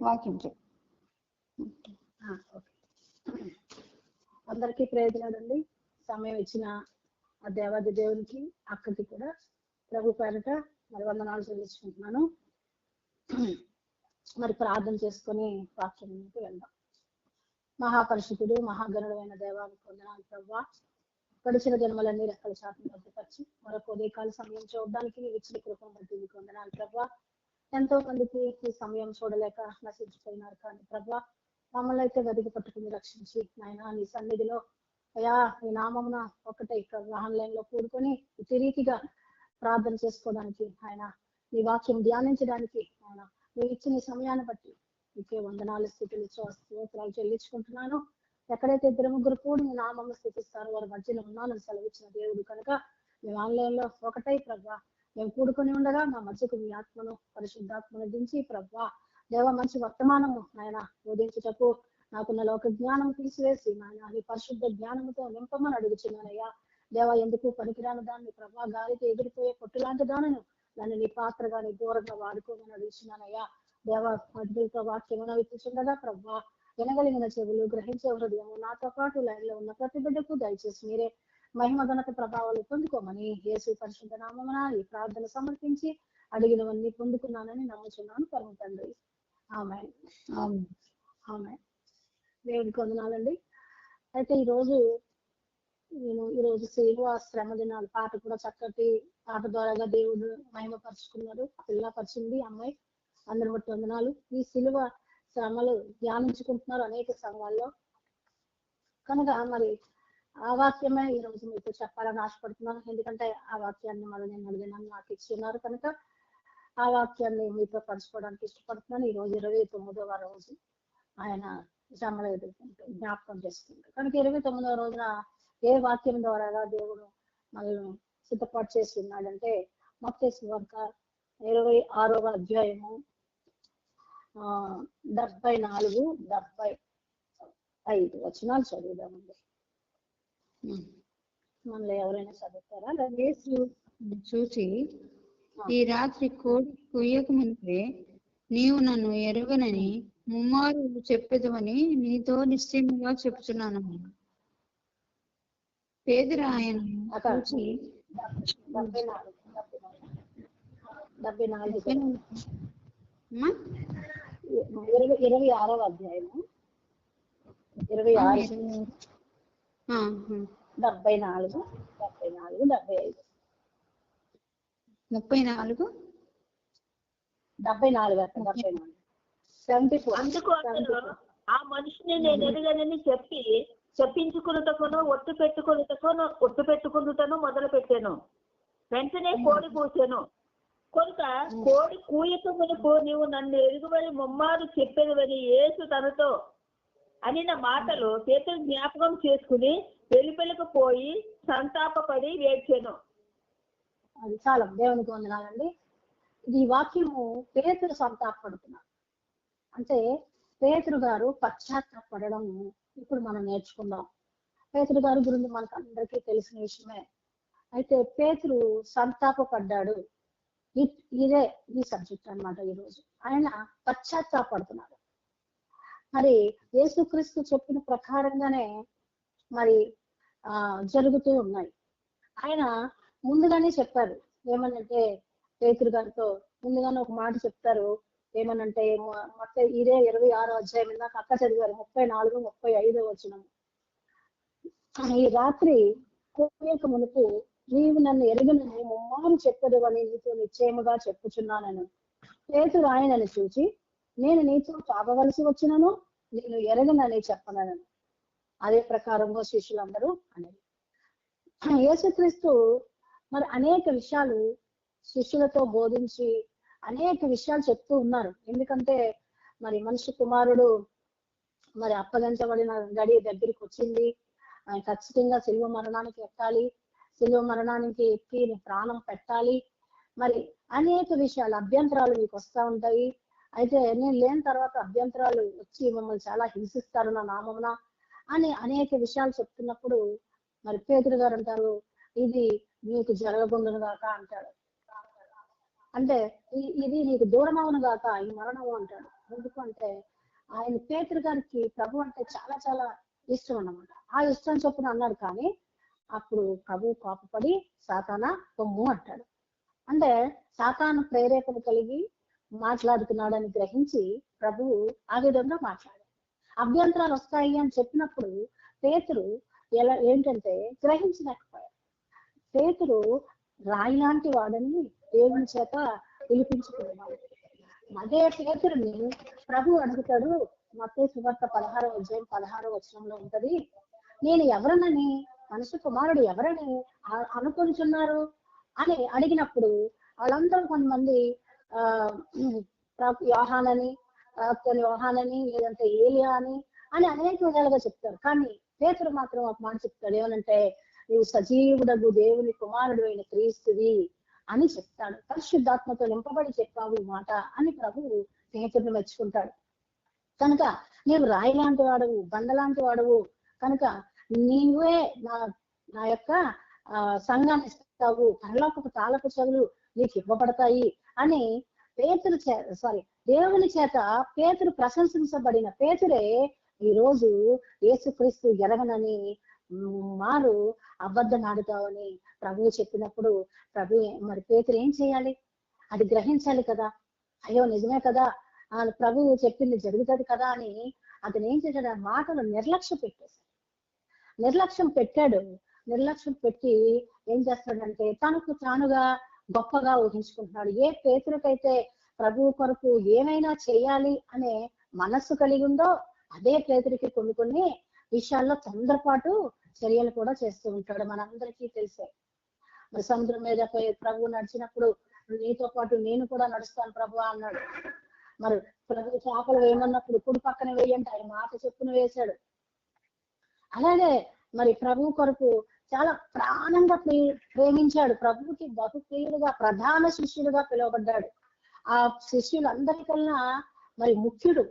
వాక్యం చెప్పు. అందరికీ ప్రయోజనాలండి. సమయం ఇచ్చిన ఆ దేవాది దేవునికి, అక్కకి కూడా ప్రభు పేరట మరి వందనాలు చెల్లించుకుంటున్నాను. మరి ప్రార్థన చేసుకొని వాక్యంలోకి వెళ్దాం. మహాపరిశుద్ధుడు, మహాగణుడైన దేవానికి వందనాలు ప్రభా. గడిచిన జన్మలన్నీ రెక్కల శాతం భద్రపరిచి మరొక ఉదయకాల సమయం చూడడానికి మీరు ఇచ్చిన కృపను బట్టి మీకు వందనాలు ప్రభా. ఎంతో మందికి ఈ సమయం చూడలేక నశించిపోయినారు, కానీ ప్రభా మమ్మల్ని అయితే వెతికి పట్టుకుని రక్షించి నాయన నీ సన్నిధిలో అయా ఈ నామమున ఒకటే ఆన్లైన్ లో కూడుకొని ఇటు రీతిగా ప్రార్థన చేసుకోవడానికి ఆయన నీ వాక్యం ధ్యానించడానికి ఆయన నువ్వు ఇచ్చిన సమయాన్ని బట్టి నీకే వందనాలు స్థితులు స్తోత్రాలు చెల్లించుకుంటున్నాను. ఎక్కడైతే ఇద్దరు ముగ్గురు కూడి నీ నామము స్థితిస్తారో వారి మధ్యలో ఉన్నానని సెలవిచ్చిన దేవుడు కనుక మేము ఆన్లైన్ లో ఒకటై ప్రభా మేము కూడుకొని ఉండగా మా మధ్యకు మీ ఆత్మను పరిశుద్ధాత్మను దించి ప్రభా దేవ మంచి వర్తమానము ఆయన బోధించుటకు నాకున్న లోక జ్ఞానం తీసివేసి నాయన నీ పరిశుద్ధ జ్ఞానంతో నింపమని అడుగుచున్నానయ్యా. దేవ ఎందుకు పనికిరాని దాన్ని ప్రభా గాలితో ఎగిరిపోయే పొట్టులాంటి దానిను నన్ను నీ పాత్రగా నీ దూరంగా వాడుకోమని అడుగుచున్నానయ్యా. దేవ మధ్యతో వాక్యమున విప్పుచుండగా ప్రభా వినగలిగిన చెవులు, గ్రహించే హృదయం నాతో పాటు లైన్ లో ఉన్న ప్రతి బిడ్డకు దయచేసి మీరే మహిమ ఘనత ప్రభావాలు పొందుకోమని యేసు పరిశుద్ధ నామమున ఈ ప్రార్థన సమర్పించి అడిగినవన్నీ పొందుకున్నానని నమ్ముచున్నాను పరమ తండ్రి. ఆమేన్. ఆమేన్. దేవుడికి వందనాలండి. అయితే ఈరోజు శిలువ శ్రమ దినాలు పాట కూడా చక్కటి పాట ద్వారాగా దేవుడు మహిమపరుచుకున్నాడు, పిల్లపరిచింది అమ్మాయి. అందరి బట్టి వందనాలు. ఈ శిలువ శ్రమలు ధ్యానించుకుంటున్నారు అనేక సంఘాల్లో కనుక మరి ఆ వాక్యమే ఈ రోజు మీతో చెప్పాలని ఆశపడుతున్నాను. ఎందుకంటే ఆ వాక్యాన్ని మళ్ళీ నేను అడిగినాను, నాకు ఇచ్చిన్నారు కనుక ఆ వాక్యాన్ని మీతో పంచుకోవడానికి ఇష్టపడుతున్నాను. ఈ రోజు 29వ రోజు ఆయన శ్రమలు ఎదుర్కొంటూ జ్ఞాపకం చేసుకుంటారు కనుక 29వ రోజున ఏ వాక్యం ద్వారాగా దేవుడు మనల్ని సిద్ధపాటు చేసి ఉన్నాడంటే మత్తయి సువార్త 26వ అధ్యాయము 74-75 వచనాలు చదువుదామండి. మనలో ఎవరైనా చదువుతారా? యేసు చూసి ఈ రాత్రి కోడి కుయ్యక మునిపే నీవు నన్ను ఎరుగనని ముమ్మారు చెప్పేదవని నీతో నిశ్చయముగా చెప్తున్నాను. పేదరు ఆయన చూసి 26వ అధ్యాయము 26 74 75 అందుకు అతను ఆ మనిషిని నేను ఎరుగనని చెప్పించుకున్నటకును ఒట్టు పెట్టుకున్నటను మొదలు పెట్టాను. వెంటనే కోడి కూర్చాను. కొంత కోడి కూయక మునుపు నీవు నన్ను ఎరుగువని ముమ్మారు చెప్పేదవని యేసు తనతో అనిన మాటలు పేతురు జ్ఞాపకం చేసుకుని వెలుపలికి సంతాపపడి వేడ్చాను. అది చాలా దేవునికి వందనాలండి. ఈ వాక్యము పేతురు సంతాపడుతున్నాడు అంటే పేతురు గారు పశ్చాత్తాపడడం ఇప్పుడు మనం నేర్చుకుందాం. పేతురు గారి గురించి మనకు అందరికీ తెలిసిన విషయమే. అయితే పేతురు సంతాపపడ్డాడు. ఇదే ఈ సబ్జెక్ట్ అన్నమాట. ఈరోజు ఆయన పశ్చాత్తాపడుతున్నాడు. మరి యేసుక్రీస్తు చెప్పిన ప్రకారంగానే మరి జరుగుతూ ఉన్నాయి. ఆయన ముందుగానే చెప్పారు. ఏమనంటే పేతురు గారితో ముందుగానే ఒక మాట చెప్తారు. ఏమనంటే మత్తయి ఇదే 26వ అధ్యాయం నాకు అక్క చదివారు 34-35 వచనం. ఈ రాత్రి కోయక మునుపు నీవు నన్ను ఎరుగనని ముమ్మారు చెప్పదవని నీతో నిశ్చయముగా చెప్పుచున్నానను. పేతురు ఆయనను చూచి నేను నీతో చావవలసి వచ్చినను నేను ఎరగనని చెప్పనను. అదే ప్రకారంగా శిష్యులందరూ అనేది. యేసుక్రీస్తు మరి అనేక విషయాలు శిష్యులతో బోధించి అనేక విషయాలు చెప్తూ ఉన్నారు. ఎందుకంటే మరి మనిషి కుమారుడు మరి అప్పగించబడిన గడియ దగ్గరికి వచ్చింది. ఆయన ఖచ్చితంగా శిలువ మరణానికి ఎక్కాలి, శిలువ మరణానికి ఎక్కి ప్రాణం పెట్టాలి. మరి అనేక విషయాలు అభ్యంతరాలు మీకు వస్తూ ఉంటాయి. అయితే నేను లేని తర్వాత అభ్యంతరాలు వచ్చి మిమ్మల్ని చాలా హింసిస్తారు నా నామమున అని అనేక విషయాలు చెప్తున్నప్పుడు మరి పేతురు గారు అంటారు ఇది నీకు జరగకుండును గాక అంటాడు. అంటే ఇది నీకు దూరం అవును గాక ఈ మరణము అంటాడు. ఎందుకంటే ఆయన పేతురు గారికి ప్రభు అంటే చాలా చాలా ఇష్టం అన్నమాట. ఆ ఇష్టం చొప్పున అన్నాడు. కానీ అప్పుడు ప్రభు కోపపడి సాతానా పొమ్ము అంటాడు. అంటే సాతాను ప్రేరేపణ కలిగి మాట్లాడుతున్నాడని గ్రహించి ప్రభువు ఆ విధంగా మాట్లాడాడు. అభ్యంతరాలు వస్తాయి అని చెప్పినప్పుడు పేతురు ఏంటంటే గ్రహించలేకపోయాడు. పేతురు రాయి లాంటి వాడని దేవుని చేత పిలిపించుకునేవాడు. అదే పేతురుని ప్రభు అడుగుతాడు. మత్తయి సువార్త 16వ అధ్యాయం 16వ వచనంలో ఉంటది, నేను ఎవరనని, మనుష్య కుమారుడు ఎవరని అనుకుంటున్నారు అని అడిగినప్పుడు వాళ్ళందరూ కొంతమంది యోహానని, యోహానని, లేదంటే ఏలియా అని అనేక విధాలుగా చెప్తారు. కానీ పేతురు మాత్రం ఒక మాట చెప్తాడు. ఏమనంటే నీవు సజీవుడగు దేవుని కుమారుడు అయిన క్రీస్తువి అని చెప్తాడు. పరిశుద్ధాత్మతో నింపబడి చెప్పావు మాట అని ప్రభు పేతురుని మెచ్చుకుంటాడు. కనుక నీవు రాయి లాంటి వాడవు, బండ లాంటి వాడవు, కనుక నీవే నా యొక్క సంఘాన్ని ఇస్తావు, పరలోకపు తాళపు చెవులు నీకు ఇవ్వబడతాయి అని పేతురు దేవుని చేత పేతురు ప్రశంసించబడిన పేతురే ఈ రోజు యేసుక్రీస్తు ఎరగనని మారు అబద్ధం ఆడుతావని ప్రభువు చెప్పినప్పుడు ప్రభు మరి పేతురు ఏం చేయాలి? అది గ్రహించాలి కదా. అయ్యో నిజమే కదా, ప్రభువు చెప్పింది జరుగుతుంది కదా అని అతను ఏం చేశాడు? ఆ మాటలు నిర్లక్ష్యం పెట్టాడు. నిర్లక్ష్యం పెట్టి ఏం చేస్తాడంటే తనకు తానుగా గొప్పగా ఊహించుకుంటున్నాడు. ఏ పేతురుకైతే ప్రభువు కొరకు ఏమైనా చేయాలి అనే మనస్సు కలిగి ఉందో అదే పేతురికి కొన్ని విషయాల్లో తొందరపాటు చర్యలు కూడా చేస్తూ ఉంటాడు. మనందరికీ తెలిసే. మరి సముద్రం మీద ప్రభు నడిచినప్పుడు నీతో పాటు నేను కూడా నడుస్తాను ప్రభు అన్నాడు. మరి ప్రభు చేపలు వేయమన్నప్పుడు కుడి పక్కన వేయంటే ఆయన మాట చెప్పున వేశాడు. అలాగే మరి ప్రభు కొరకు చాలా ప్రాణంగా ప్రేమించాడు. ప్రభువుకి బహుప్రియుడుగా ప్రధాన శిష్యుడుగా పిలువబడ్డాడు. ఆ శిష్యులందరికన్నా మరి ముఖ్యుడు,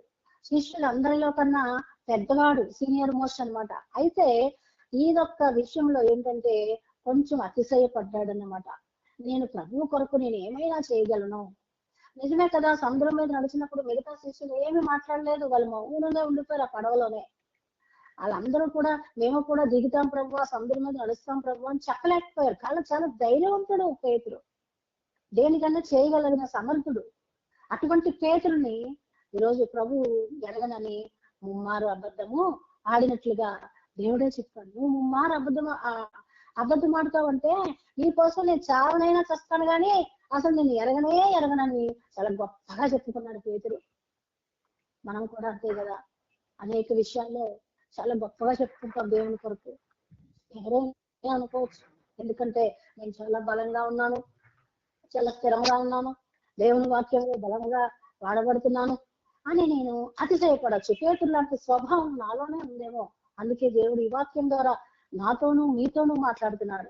శిష్యులందరిలో కన్నా పెద్దవాడు, సీనియర్ మోస్ట్ అన్నమాట. అయితే ఈదొక్క విషయంలో ఏంటంటే కొంచెం అతిశయపడ్డాడు అన్నమాట. నేను ప్రభువు కొరకు నేను ఏమైనా చేయగలను. నిజమే కదా, సముద్రం మీద నడిచినప్పుడు మిగతా శిష్యులు ఏమి మాట్లాడలేదు, వాళ్ళు మౌనంగా ఉండిపోయారు ఆ పడవలోనే. వాళ్ళందరూ కూడా మేము కూడా దిగుతాం ప్రభు, ఆ సముద్రం మీద నడుస్తాం ప్రభు అని చెప్పలేకపోయారు. కానీ చాలా ధైర్యవంతుడు పేతురు, దేనికన్నా చేయగలిగిన సమర్థుడు. అటువంటి పేతురుని ఈరోజు ప్రభు ఎరగనని ముమ్మారు అబద్ధము ఆడినట్లుగా దేవుడే చెప్పాడు. నువ్వు ముమ్మారు అబద్ధం ఆడుతావంటే నీ కోసం నేను చావనైనా చస్తాను కానీ అసలు నేను ఎరగనని చాలా గొప్పగా చెప్పుకున్నాడు పేతురు. మనం కూడా అంతే కదా, అనేక విషయాల్లో చాలా గొప్పగా చెప్పుకుంటాం దేవుని కొరకు. ఎవరో అనుకోవచ్చు, ఎందుకంటే నేను చాలా బలంగా ఉన్నాను, చాలా స్థిరంగా ఉన్నాను, దేవుని వాక్యంలో బలంగా వాడబడుతున్నాను అని నేను అతిశయపడచ్చు. పేతురు లాంటి స్వభావం నాలోనే ఉందేమో, అందుకే దేవుడు ఈ వాక్యం ద్వారా నాతోనూ మీతోనూ మాట్లాడుతున్నాడు.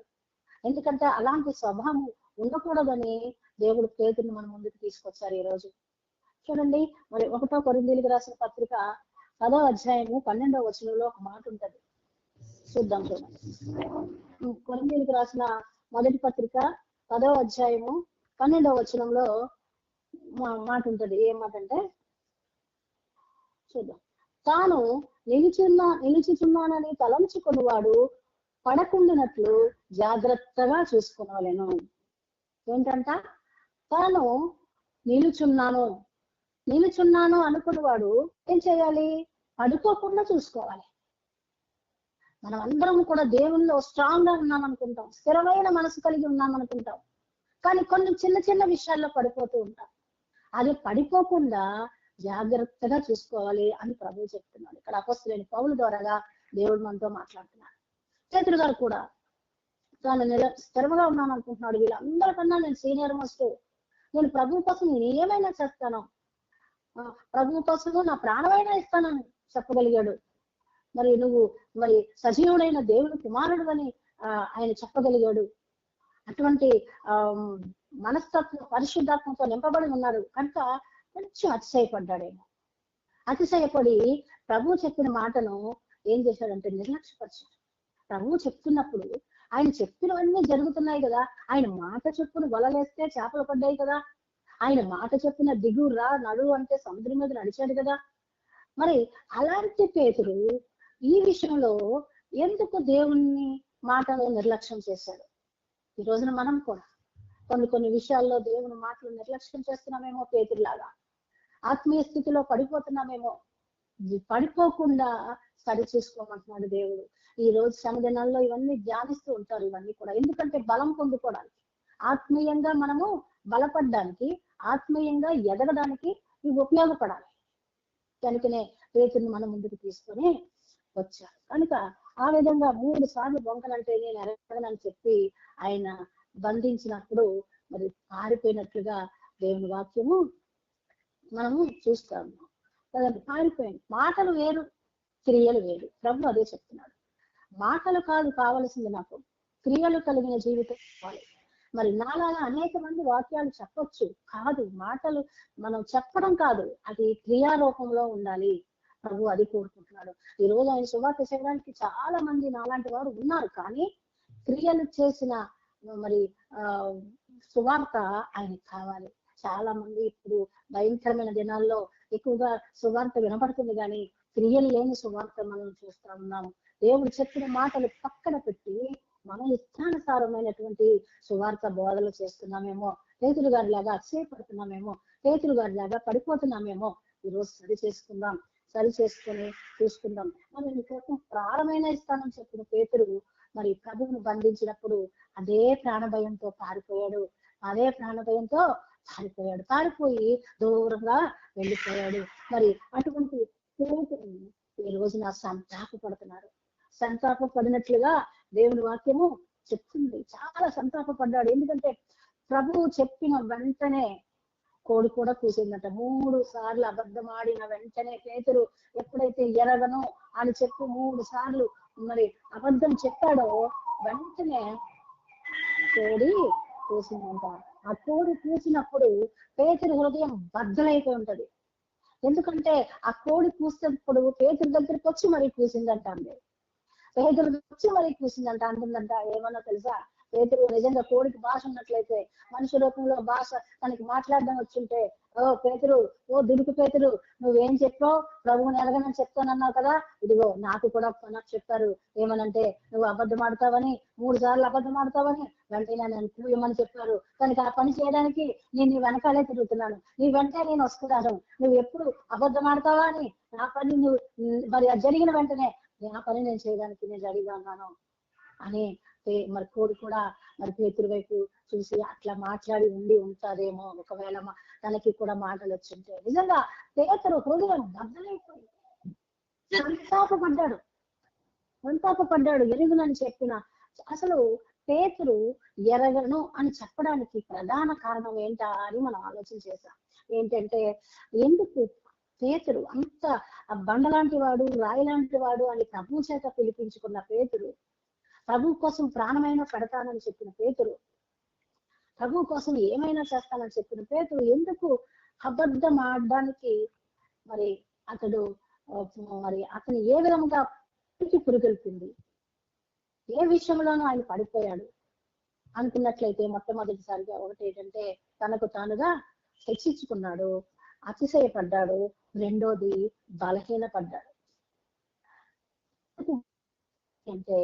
ఎందుకంటే అలాంటి స్వభావం ఉండకూడదని దేవుడు పేతురుని మన ముందుకు తీసుకొచ్చారు. ఈ రోజు చూడండి, మరి 1 కొరింథీయులకు రాసిన పత్రిక 10వ అధ్యాయము 12వ వచనంలో ఒక మాట ఉంటది, చూద్దాం. చూడండి, కొరింథీయులకు రాసిన మొదటి పత్రిక 10వ అధ్యాయము 12వ వచనంలో మాట ఉంటది. ఏం మాట అంటే చూద్దాం. తాను నిలుచుచున్నానని తలంచుకున్నవాడు పడకుండానట్లు జాగ్రత్తగా చూసుకోవాలను. ఏంటంట? తాను నిలుచున్నాను అనుకున్నవాడు ఏం చేయాలి? పడుకోకుండా చూసుకోవాలి. మనం అందరం కూడా దేవుల్లో స్ట్రాంగ్ గా ఉన్నాం అనుకుంటాం, స్థిరమైన మనసు కలిగి ఉన్నాం అనుకుంటాం, కానీ కొన్ని చిన్న చిన్న విషయాల్లో పడిపోతూ ఉంటాం. అది పడిపోకుండా జాగ్రత్తగా చూసుకోవాలి అని ప్రభువు చెప్తున్నాడు. ఇక్కడ అపొస్తలుడైన పౌలు ద్వారాగా దేవుడు మనతో మాట్లాడుతున్నాడు. పేతురు గారు కూడా తాను స్థిరంగా ఉన్నాను అనుకుంటున్నాడు. వీళ్ళందరికన్నా నేను సీనియర్ మోస్ట్, నేను ప్రభువు కోసం నేను ఏమైనా చేస్తాను, ప్రభువు కోసం నా ప్రాణమైనా ఇస్తానని చెప్పగలిగాడు. మరి నువ్వు మరి సజీవుడైన దేవుని కుమారుడు అని ఆయన చెప్పగలిగాడు. అటువంటి మనస్తత్వం పరిశుద్ధాత్మతో నింపబడి ఉన్నాడు కనుక కొంచెం అతిశయపడ్డాడేమో. అతిశయపడి ప్రభువు చెప్పిన మాటను ఏం చేశాడంటే నిర్లక్ష్యపరిచాడు. ప్రభువు చెప్తున్నప్పుడు ఆయన చెప్పినవన్నీ జరుగుతున్నాయి కదా, ఆయన మాట చొప్పున వలలేస్తే చేపలు పడ్డాయి కదా, ఆయన మాట చెప్పిన దిగురా నడు అంటే సముద్రం మీద నడిచాడు కదా. మరి అలాంటి పేతురు ఈ విషయంలో ఎందుకు దేవుని మాటలు నిర్లక్ష్యం చేశాడు? ఈ రోజున మనం కూడా కొన్ని విషయాల్లో దేవుని మాటలు నిర్లక్ష్యం చేస్తున్నామేమో పేతురులాగా, ఆత్మీయ స్థితిలో పడిపోతున్నామేమో. పడిపోకుండా సరి చేసుకోమంటున్నాడు దేవుడు. ఈ రోజు శ్రమదినాల్లో ఇవన్నీ ధ్యానిస్తూ ఉంటారు. ఇవన్నీ కూడా ఎందుకంటే బలం పొందుకోవడానికి, ఆత్మీయంగా మనము బలపడడానికి, ఆత్మీయంగా ఎదగడానికి ఇవి ఉపయోగపడాలి. కనుకనే పేతురుని మనం ముందుకు తీసుకొని వచ్చారు. కనుక ఆ విధంగా 3 సార్లు బొంకలంటే నేను ఎరగనని చెప్పి ఆయన బంధించినప్పుడు మరి పారిపోయినట్లుగా దేవుని వాక్యము మనము చూస్తాము కదండి. పారిపోయింది. మాటలు వేరు, క్రియలు వేరు. ప్రభు అదే చెప్తున్నాడు. మాటలు కాదు కావలసింది, నాకు క్రియలు కలిగిన జీవితం కావాలి. మరి నాలాగా అనేక మంది వాక్యాలు చెప్పొచ్చు, కాదు మాటలు మనం చెప్పడం కాదు, అది క్రియారూపంలో ఉండాలి. ప్రభు అది కోరుకుంటున్నాడు. ఈ రోజు ఆయన సువార్త చేయడానికి చాలా మంది నాలాంటి వారు ఉన్నారు, కానీ క్రియలు చేసిన మరి సువార్త ఆయనకి కావాలి. చాలా మంది ఇప్పుడు భయంకరమైన దినాల్లో ఎక్కువగా సువార్త వినపడుతుంది, కానీ క్రియలు లేని సువార్త మనం చూస్తా ఉన్నాము. దేవుడు చెప్పిన మాటలు పక్కన పెట్టి మనం ఇష్టానుసారమైనటువంటి సువార్త బోధలు చేస్తున్నామేమో, పేతురు గారి లాగా అక్షయపడుతున్నామేమో, పేతురు గారి లాగా పడిపోతున్నామేమో. ఈరోజు సరి చేసుకుందాం, సరి చేసుకొని చూసుకుందాం. మరి నీకోసం ప్రాణమైన ఇస్తానని చెప్పిన పేతురు మరి ప్రభువును బంధించినప్పుడు అదే ప్రాణభయంతో పారిపోయాడు. అదే ప్రాణభయంతో పారిపోయి దూరంగా వెళ్ళిపోయాడు. మరి అటువంటి పేతురు ఈ రోజున సంతాపపడుతున్నారు. సంతాపపడినట్లుగా దేవుని వాక్యము చెప్తుంది. చాలా సంతాపపడ్డాడు. ఎందుకంటే ప్రభువు చెప్పిన వెంటనే కోడి కూడా కూసిందట. 3 సార్లు అబద్ధం ఆడిన వెంటనే పేతురు ఎప్పుడైతే ఎరగను అని చెప్పి 3 సార్లు మరి అబద్ధం చెప్పాడో వెంటనే కోడి కూసిందంట. ఆ కోడి కూసినప్పుడు పేతురు హృదయం బద్దలైపోయి ఉంటది. ఎందుకంటే ఆ కోడి కూసినప్పుడు పేతురు దగ్గరికి వచ్చి మరి కూసిందంట. పేతురు వచ్చి మరి కూసిందంట. అంటుందంట ఏమన్నా తెలుసా, పేతురు నిజంగా కోడికి భాష ఉన్నట్లయితే, మనిషి రూపంలో భాష తనకి మాట్లాడడం వచ్చుంటే, ఓ పేతురు, ఓ దుడుకు పేతురు, నువ్వేం చెప్పావు, ప్రభువుని ఎలాగనని చెప్తానన్నావు కదా, ఇదిగో నాకు కూడా నాకు చెప్పారు ఏమనంటే నువ్వు అబద్ధం ఆడతావని, 3 సార్లు అబద్ధం ఆడతావని, వెంటనే నేను కూయమని చెప్పారు. కనుక ఆ పని చేయడానికి నేను నీ వెనకాలే తిరుగుతున్నాను, నీ వెంటే నేను వస్తున్నాను. నువ్వు ఎప్పుడు అబద్ధం ఆడతావా అని నా పని నువ్వు మరి జరిగిన వెంటనే ఆ పని నేను చేయడానికి నేను రెడీగా ఉన్నాను అని మరి కోడి కూడా మరి పేతురు వైపు చూసి అట్లా మాట్లాడి ఉంటాదేమో. ఒకవేళ తనకి కూడా మాటలు వచ్చింటే నిజంగా పేతురు హృదయం బద్దలైపోయి సంతాపపడ్డాడు. ఎరుగునని చెప్పిన అసలు పేతురు ఎరగను అని చెప్పడానికి ప్రధాన కారణం ఏంటా అని మనం ఆలోచన చేశాం. ఏంటంటే ఎందుకు పేతురు అంత బండలాంటి వాడు, రాయి లాంటి వాడు అని ప్రభు చేత పిలిపించుకున్న పేతురు, ప్రభు కోసం ప్రాణమైన పెడతానని చెప్పిన పేతురు, ప్రభు కోసం ఏమైనా చేస్తానని చెప్పిన పేతురు ఎందుకు అబద్ధం ఆడడానికి మరి అతను ఏ విధంగా పురుగొల్పింది, ఏ విషయంలోనూ ఆయన పడిపోయాడు అనుకున్నట్లయితే మొట్టమొదటిసారిగా ఒకటి ఏంటంటే తనకు తానుగా హెచ్చించుకున్నాడు, అతిశయపడ్డాడు. రెండోది బలహీనపడ్డాడు. అంటే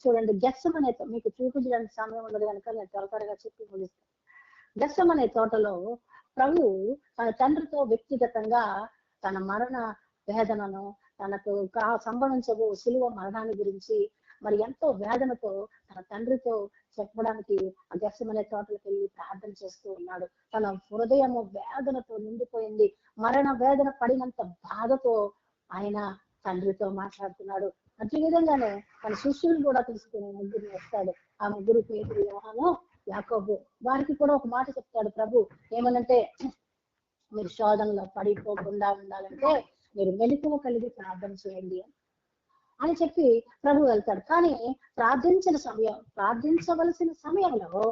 చూడండి, గెత్సెమనే మీకు చూపించడానికి సమయం ఉండదు కనుక నేను త్వరగా చెప్పి ముగిస్తాను. గెత్సెమనే తోటలో ప్రభు తన తండ్రితో వ్యక్తిగతంగా తన మరణ వేదనను, తనకు సంభవించబో సిలువ మరణాన్ని గురించి మరి ఎంతో వేదనతో తన తండ్రితో చెప్పడానికి ఆ గెత్సెమనే తోటలకు వెళ్ళి ప్రార్థన చేస్తూ ఉన్నాడు. తన హృదయము వేదనతో నిండిపోయింది. మరణ వేదన పడినంత బాధతో ఆయన తండ్రితో మాట్లాడుతున్నాడు. అదే విధంగానే తన శిష్యులు కూడా తీసుకుని 3 వస్తాడు. ఆ 3 పేతురు, యోహాను, యాకోబు. వారికి కూడా ఒక మాట చెప్తాడు ప్రభు. ఏమనంటే మీరు శోధనలో పడిపోకుండా ఉండాలంటే మీరు మెలకువ కలిగి ప్రార్థన చేయండి అని చెప్పి ప్రభు వెళ్తాడు. కానీ ప్రార్థించవలసిన సమయంలో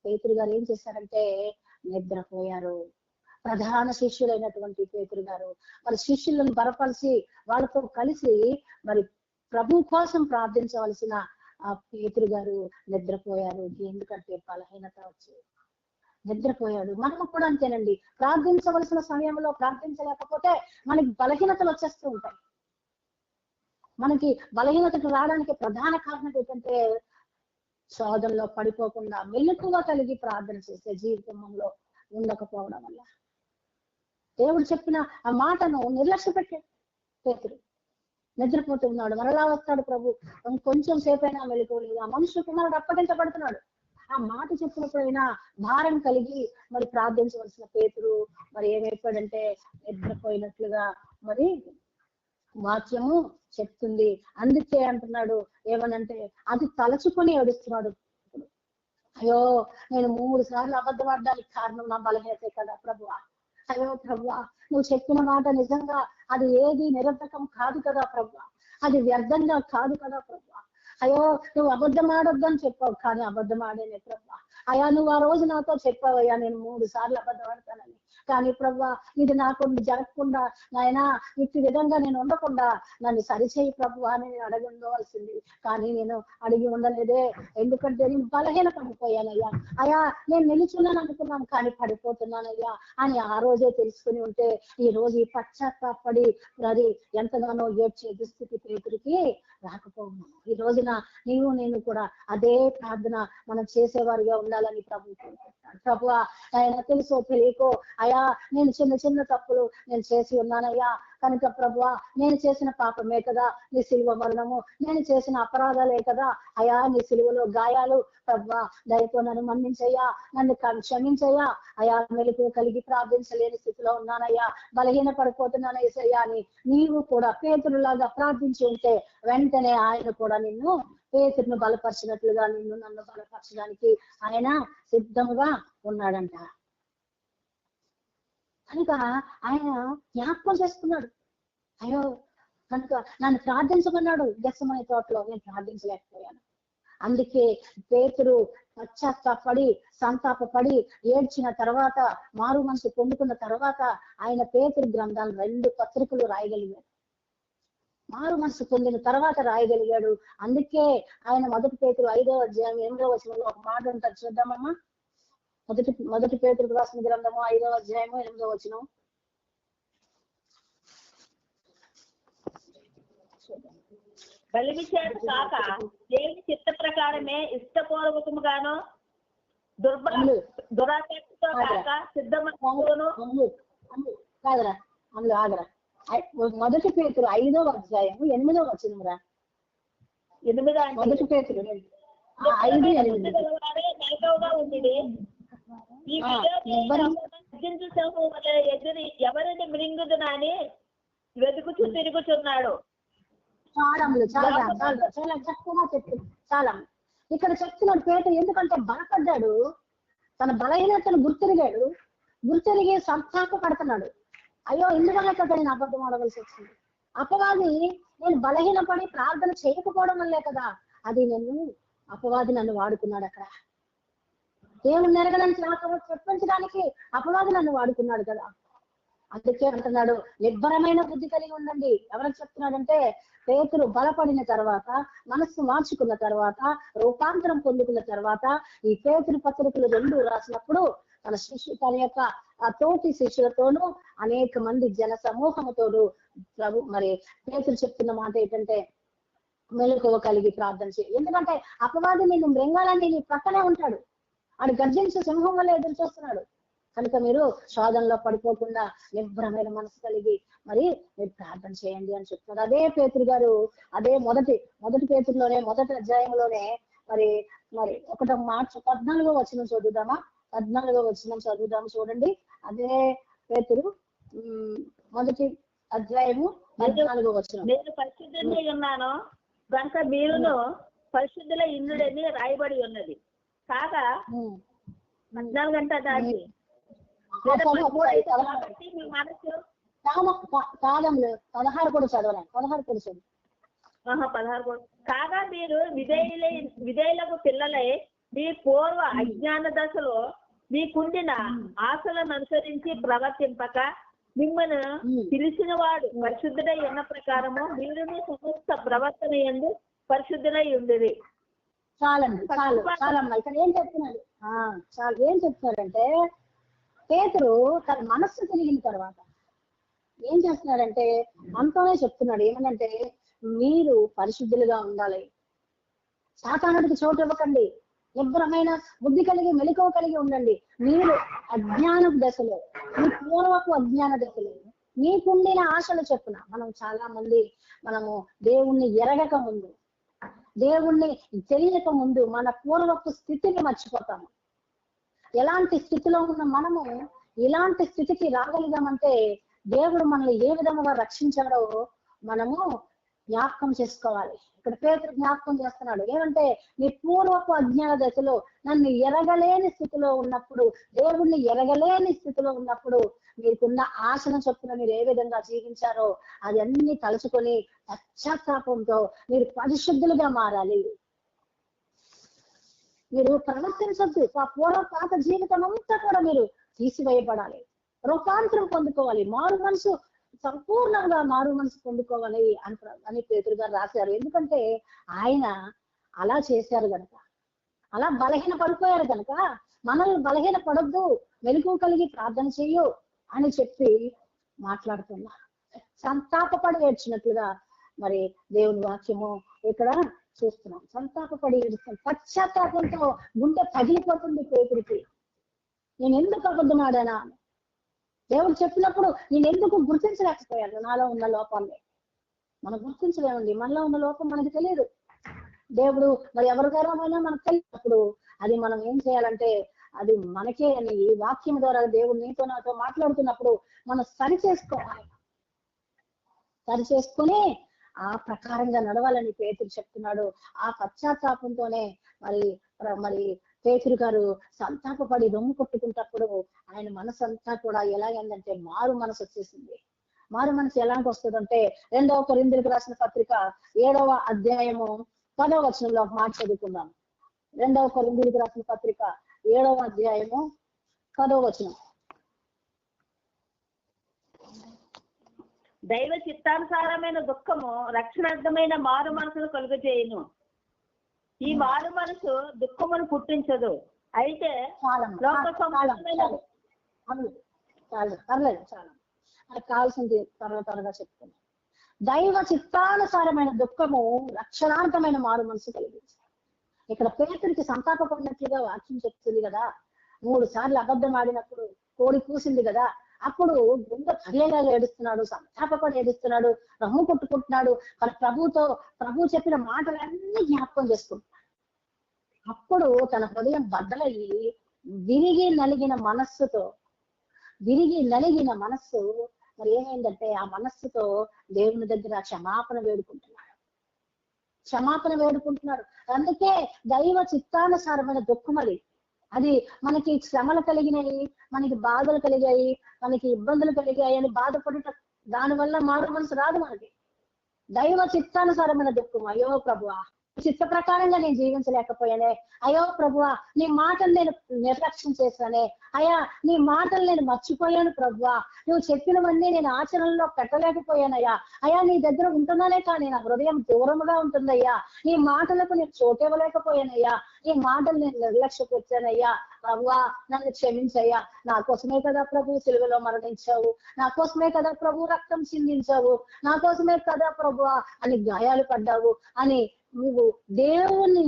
పేతురు గారు ఏం చేశారంటే నిద్రపోయారు. ప్రధాన శిష్యులైనటువంటి పేతురు గారు మరి శిష్యులను బలపరిచి వాళ్ళతో కలిసి మరి ప్రభు కోసం ప్రార్థించవలసిన ఆ పేతురు గారు నిద్రపోయారు. ఎందుకంటే బలహీనత వచ్చి నిద్రపోయాడు. మనము కూడా అంతేనండి. ప్రార్థించవలసిన సమయంలో ప్రార్థించలేకపోతే మనకి బలహీనతలు వచ్చేస్తూ ఉంటాయి. మనకి బలహీనతకు రావడానికి ప్రధాన కారణం ఏంటంటే శోధనలో పడిపోకుండా మెలకువ కలిగి ప్రార్థన చేసే జీవితంలో ఉండకపోవడం వల్ల. దేవుడు చెప్పిన ఆ మాటను నిర్లక్ష్య పెట్టాడు పేతురు. నిద్రపోతున్నాడు, మరలా వస్తాడు ప్రభు, కొంచెం సేపైనా మెలకువలేదు. ఆ మనుషుల కుమారుడు అప్పగించబడుతున్నాడు. ఆ మాట చెప్పినప్పుడైనా భారం కలిగి మరి ప్రార్థించవలసిన పేతురు మరి ఏమైపోయాడంటే నిద్రపోయినట్లుగా మరి వాక్యము చెప్తుంది. అందుకే అంటున్నాడు ఏమనంటే అది తలచుకొని ఏడుస్తున్నాడు. అయ్యో నేను 3 సార్లు అబద్ధం ఆడడానికి కారణం నా బలహీనతే కదా ప్రభువా. అయ్యో ప్రభువా, నువ్వు చెప్పిన మాట నిజంగా అది ఏది నిరర్థకం కాదు కదా ప్రభువా, అది వ్యర్థంగా కాదు కదా ప్రభువా. అయ్యో నువ్వు అబద్ధం ఆడొద్దని చెప్పావు, కానీ అబద్ధం ఆడేనే ప్రభువా. అయ్యా నువ్వు ఆ రోజు నాతో చెప్పావయ్యా నేను 3 సార్లు అబద్ధం ఆడతానని, కానీ ప్రభువా ఇది నాకు జరగకుండా నాయనా ఇట్టి విధంగా నేను ఉండకుండా నన్ను సరిచేయి ప్రభువా అని నేను అడిగి ఉండవలసింది. కానీ నేను అడిగి ఉండలేదే, ఎందుకంటే నేను బలహీన పడిపోయానయ్యా. అయ్యా నేను నిలుచున్నాను అనుకున్నాను కానీ పడిపోతున్నానయ్యా అని ఆ రోజే తెలుసుకుని ఉంటే ఈ రోజు ఈ పశ్చాత్తాపడి మరి ఎంతగానో ఏడ్చే దుస్థితి పేతురికి రాకపోతున్నాను. ఈ రోజున నీవు నేను కూడా అదే ప్రార్థన మనం చేసేవారిగా ఉండాలని ప్రభు కోరుకుంటున్నాడు. ప్రభువా ఆయన తెలుసో తెలియకో అయ్యా నేను చిన్న చిన్న తప్పులు నేను చేసి ఉన్నానయ్యా, కనుక ప్రభువా నేను చేసిన పాపమే కదా నీ సిలువ మరణము, నేను చేసిన అపరాధాలే కదా అయ్యా నీ సిలువలో గాయాలు, ప్రభువా దయతో నన్ను మన్నించయ్యా, నన్ను క్షమించయ్యా. అయ్యా మెలకు కలిగి ప్రార్థించలేని స్థితిలో ఉన్నానయ్యా, బలహీన పడిపోతున్నాను యేసయ్యా అని నీవు కూడా పేతురులాగా ప్రార్థించి ఉంటే వెంటనే ఆయన కూడా నిన్ను పేతురును బలపరిచినట్లుగా నిన్ను నన్ను బలపరచడానికి ఆయన సిద్ధంగా ఉన్నాడంట. కనుక ఆయన జ్ఞాపకం చేసుకున్నాడు. అయ్యో కనుక నన్ను ప్రార్థించమన్నాడు గెత్సేమనే తోటలో, నేను ప్రార్థించలేకపోయాను. అందుకే పేతురు పశ్చాత్తాపడి సంతాపపడి ఏడ్చిన తర్వాత మారు మనసు పొందుకున్న తర్వాత ఆయన పేతురు గ్రంథాలు 2 పత్రికలు రాయగలిగాడు. మారు మనసు పొందిన తర్వాత రాయగలిగాడు. అందుకే ఆయన 1 పేతురు 5వ అధ్యాయం 8వ వచనంలో ఒక మాట ఉంటుంది చూద్దామమ్మా. మొదటి పేతురు రాసిన గ్రంథము 5వ అధ్యాయము 8వ వచనం. బలిమిచ్చాడు కాక దేవుని చిత్త ప్రకారమే ఇష్టపూర్వకముగాను దురాశతో కాక సిద్ధమను కాదరా అందులో ఆగరా. 1 పేతురు 5వ అధ్యాయము 8వ వచనం రా. 1 పేతురు 5:8 ఎవరిని మృంగుదునని వెతుకుచూ తిరుగుతున్నాడు. చాలా చక్కగా చెప్తుంది. చాలా ఇక్కడ చెప్తున్నాడు పేతురు, ఎందుకంటే బలపడ్డాడు, తన బలహీనతను గుర్తెరిగి సంతాప పడుతున్నాడు. అయ్యో ఎందువల్ల కదా నేను అబద్ధం ఆడవలసి వచ్చింది, అపవాది నేను బలహీనపడి ప్రార్థన చేయకపోవడం వల్లే కదా, అది అపవాది నన్ను వాడుకున్నాడు. అక్కడ దేవుని నెరగలని చెప్పించడానికి అపవాది నన్ను వాడుకున్నాడు కదా. అందుకే అంటున్నాడు నిర్భరమైన బుద్ధి కలిగి ఉండండి. ఎవరికి చెప్తున్నాడంటే పేతురు బలపడిన తర్వాత, మనస్సు మార్చుకున్న తర్వాత, రూపాంతరం పొందుకున్న తర్వాత ఈ పేతురు పత్రికలు 2 రాసినప్పుడు తన యొక్క తోటి శిష్యులతోనూ అనేక మంది జన సమూహముతోనూ ప్రభు మరి పేతురు చెప్తున్న మాట ఏంటంటే మెలకువ కలిగి ప్రార్థన చేయి. ఎందుకంటే అపవాది నేను మృంగాలని నీ పక్కనే ఉంటాడు, ఆడు గర్జించే సింహం వల్ల ఎదురు చూస్తున్నాడు. కనుక మీరు శోధనలో పడిపోకుండా నిబ్బరమైన మనసు కలిగి మరి మీరు ప్రార్థన చేయండి అని చెప్తున్నారు. అదే పేతురు గారు అదే మొదటి పేతురులోనే 1వ అధ్యాయంలోనే మరి 1వ మార్చి 14వ వచనం చదువుదామా. 14వ వచనం చదువుదాము చూడండి. అదే పేతురు 1వ అధ్యాయము 14వ వచనం. నేను పరిశుద్ధులై ఉన్నాను కనుక మీరును పరిశుద్ధుల ఇంద్రుడని రాయబడి ఉన్నది కాగా 14 గంట దాటి మీ మనసు కాదంలో 16 కూడా చదవాలి. 16 కూడా చదువు. 16 కాగా మీరు విధేయులకు పిల్లలై మీ పూర్వ అజ్ఞాన దశలో మీకుండిన ఆశలను అనుసరించి ప్రవర్తింపక మిమ్మల్ని పిలిచిన వాడు పరిశుద్ధుడై ఉన్న ప్రకారము మీరును సమస్త ప్రవర్తన యందు పరిశుద్ధులై ఉండేది. చాలండి, చాలమ్మా. ఇక్కడ ఏం చెప్తున్నాడు, చాలు ఏం చెప్తున్నాడంటే పేతురు తన మనస్సు తిరిగిన తర్వాత ఏం చేస్తున్నాడంటే అంతనే చెప్తున్నాడు. ఏమనంటే మీరు పరిశుద్ధులుగా ఉండాలి, సాతానుడికి చోటు ఇవ్వకండి, నిబ్బరమైన బుద్ధి కలిగి మెలకువ కలిగి ఉండండి. మీరు అజ్ఞానపు దశలో, మీ పూర్వపు అజ్ఞాన దశలో మీకుండిన ఆశలు చెప్పున మనం చాలా మంది దేవుణ్ణి ఎరగక ముందు, దేవుణ్ణి తెలియక ముందు మన పూర్వపు స్థితిని మర్చిపోతాము. ఎలాంటి స్థితిలో ఉన్న మనము ఇలాంటి స్థితికి రాగలిగామంటే దేవుడు మనల్ని ఏ విధంగా రక్షించాడో మనము జ్ఞాపకం చేసుకోవాలి. ఇక్కడ పేతురు జ్ఞాపకం చేస్తున్నాడు. ఏమంటే నీ పూర్వపు అజ్ఞాన దశలో నన్ను ఎరగలేని స్థితిలో ఉన్నప్పుడు, దేవుణ్ణి ఎరగలేని స్థితిలో ఉన్నప్పుడు మీకున్న ఆశను చొప్పున మీరు ఏ విధంగా జీవించారో అది అన్ని తలుచుకొని పశ్చాత్తాపంతో మీరు పరిశుద్ధులుగా మారాలి. మీరు ప్రవర్తించద్దు. ఆ పాత జీవితం అంతా కూడా మీరు తీసివేయబడాలి, రూపాంతరం పొందుకోవాలి, మారు మనసు సంపూర్ణంగా మారు మనసు పొందుకోవాలి అని పేతురు గారు రాశారు. ఎందుకంటే ఆయన అలా చేశారు కనుక, అలా బలహీన పడిపోయారు కనుక మనల్ని బలహీన పడొద్దు, మెలకువ కలిగి ప్రార్థన చెయ్యు అని చెప్పి మాట్లాడుతున్నా. సంతాపపడి ఏడ్చినట్లుగా మరి దేవుని వాక్యము ఇక్కడ చూస్తున్నాం. సంతాపపడి ఏడుస్తాం, పశ్చాత్తాపంతో గుండె పగిలిపోతుంది పేతురికి. నేను ఎందుకు అబద్ధమాడానా, దేవుడు చెప్పినప్పుడు నేను ఎందుకు గుర్తించలేకపోయాను నాలో ఉన్న లోపాన్ని. మనం గుర్తించలేమండి, మనలో ఉన్న లోపం మనకు తెలియదు. దేవుడు మరి ఎవరికైనా మనకు తెలియనప్పుడు అది మనం ఏం చేయాలంటే అది మనకే అని ఈ వాక్యం ద్వారా దేవుడు నీతో నాతో మాట్లాడుతున్నప్పుడు మనం సరి చేసుకోవాలి. సరి చేసుకుని ఆ ప్రకారంగా నడవాలని పేతురు చెప్తున్నాడు. ఆ పశ్చాత్తాపంతోనే మరి పేతురు గారు సంతాపపడి రొమ్ము కొట్టుకుంటప్పుడు ఆయన మనసు అంతా కూడా ఎలాగైందంటే మారు మనసు వచ్చేసింది. మారు మనసు ఎలాంటి వస్తుందంటే 2వ కొరింథీయులకు రాసిన పత్రిక 7వ అధ్యాయము 10వ వచనంలో మాట చదువుకుందాం. 2వ కొరింథీయులకు రాసిన పత్రిక 7వ అధ్యాయము 10వ వచనం. దైవ చిత్తానుసారమైన దుఃఖము రక్షణార్థమైన మారు మనసును కలుగజేయును. ఈ మారు మనసు దుఃఖమును పుట్టించదు. అయితే పర్లేదు, చాలా మనకు కావాల్సింది త్వరగా చెప్తున్నాను. దైవ చిత్తానుసారమైన దుఃఖము రక్షణార్థమైన మారు మనసు కలిగింది. ఇక్కడ పేతురికి సంతాపపడినట్లుగా వాక్యం చెప్తుంది కదా. 3 సార్లు అబద్ధం ఆడినప్పుడు కోడి కూసింది కదా, అప్పుడు గుండె పగలేలా ఏడుస్తున్నాడు, సంతాపపడి ఏడుస్తున్నాడు, రమ్ము కొట్టుకుంటున్నాడు. ప్రభు చెప్పిన మాటలన్నీ జ్ఞాపకం చేసుకుంటున్నాడు. అప్పుడు తన హృదయం బద్దలయ్యి విరిగి నలిగిన మనస్సు మరి ఏమైందంటే ఆ మనస్సుతో దేవుని దగ్గర క్షమాపణ వేడుకుంటున్నాడు. అందుకే దైవ చిత్తానుసారమైన దుఃఖం అది మనకి శ్రమలు కలిగినాయి, మనకి బాధలు కలిగాయి, మనకి ఇబ్బందులు కలిగాయి అని బాధపడుట, దానివల్ల మారు మనసు రాదు మనకి. దైవ చిత్తానుసారమైన దుఃఖం, అయ్యో ప్రభువా చిత్త ప్రకారంగా నేను జీవించలేకపోయానే, అయ్యో ప్రభువా నీ మాటలు నేను నిర్లక్ష్యం చేశానే, అయ్యా నీ మాటలు నేను మర్చిపోయాను ప్రభువా, నువ్వు చెప్పినవన్నీ నేను ఆచరణలో పెట్టలేకపోయానయ్యా, అయ్యా నీ దగ్గర ఉంటున్నానే కానీ నా హృదయం దూరముగా ఉంటుందయ్యా, నీ మాటలకు నేను చోటివ్వలేకపోయానయ్యా, నీ మాటలు నేను నిర్లక్ష్యపెట్టానయ్యా, ప్రభువా నన్ను క్షమించయ్యా, నా కోసమే కదా ప్రభు సిలువలో మరణించావు, నా కోసమే కదా ప్రభు రక్తం చిందించావు, నా కోసమే కదా ప్రభువా అని గాయాలు పడ్డావు అని నువ్వు దేవుని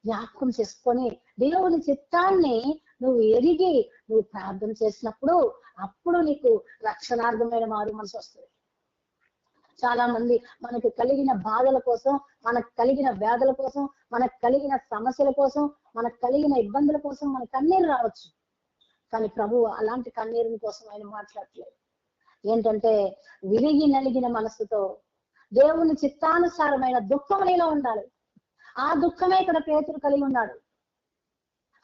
జ్ఞాపకం చేసుకొని దేవుని చిత్తాన్ని నువ్వు ఎరిగి నువ్వు ప్రార్థన చేసినప్పుడు అప్పుడు నీకు రక్షణార్థమైన మారు మనసు వస్తుంది. చాలా మంది మనకు కలిగిన బాధల కోసం, మనకు కలిగిన వ్యాధుల కోసం, మనకు కలిగిన సమస్యల కోసం, మనకు కలిగిన ఇబ్బందుల కోసం మన కన్నీరు రావచ్చు. కానీ ప్రభు అలాంటి కన్నీరుని కోసం ఆయన మాట్లాడట్లేదు. ఏంటంటే విరిగి నలిగిన మనసుతో దేవుని చిత్తానుసారమైన దుఃఖం నీలో ఉండాలి. ఆ దుఃఖమే ఇక్కడ పేతురు కలిగి ఉన్నాడు.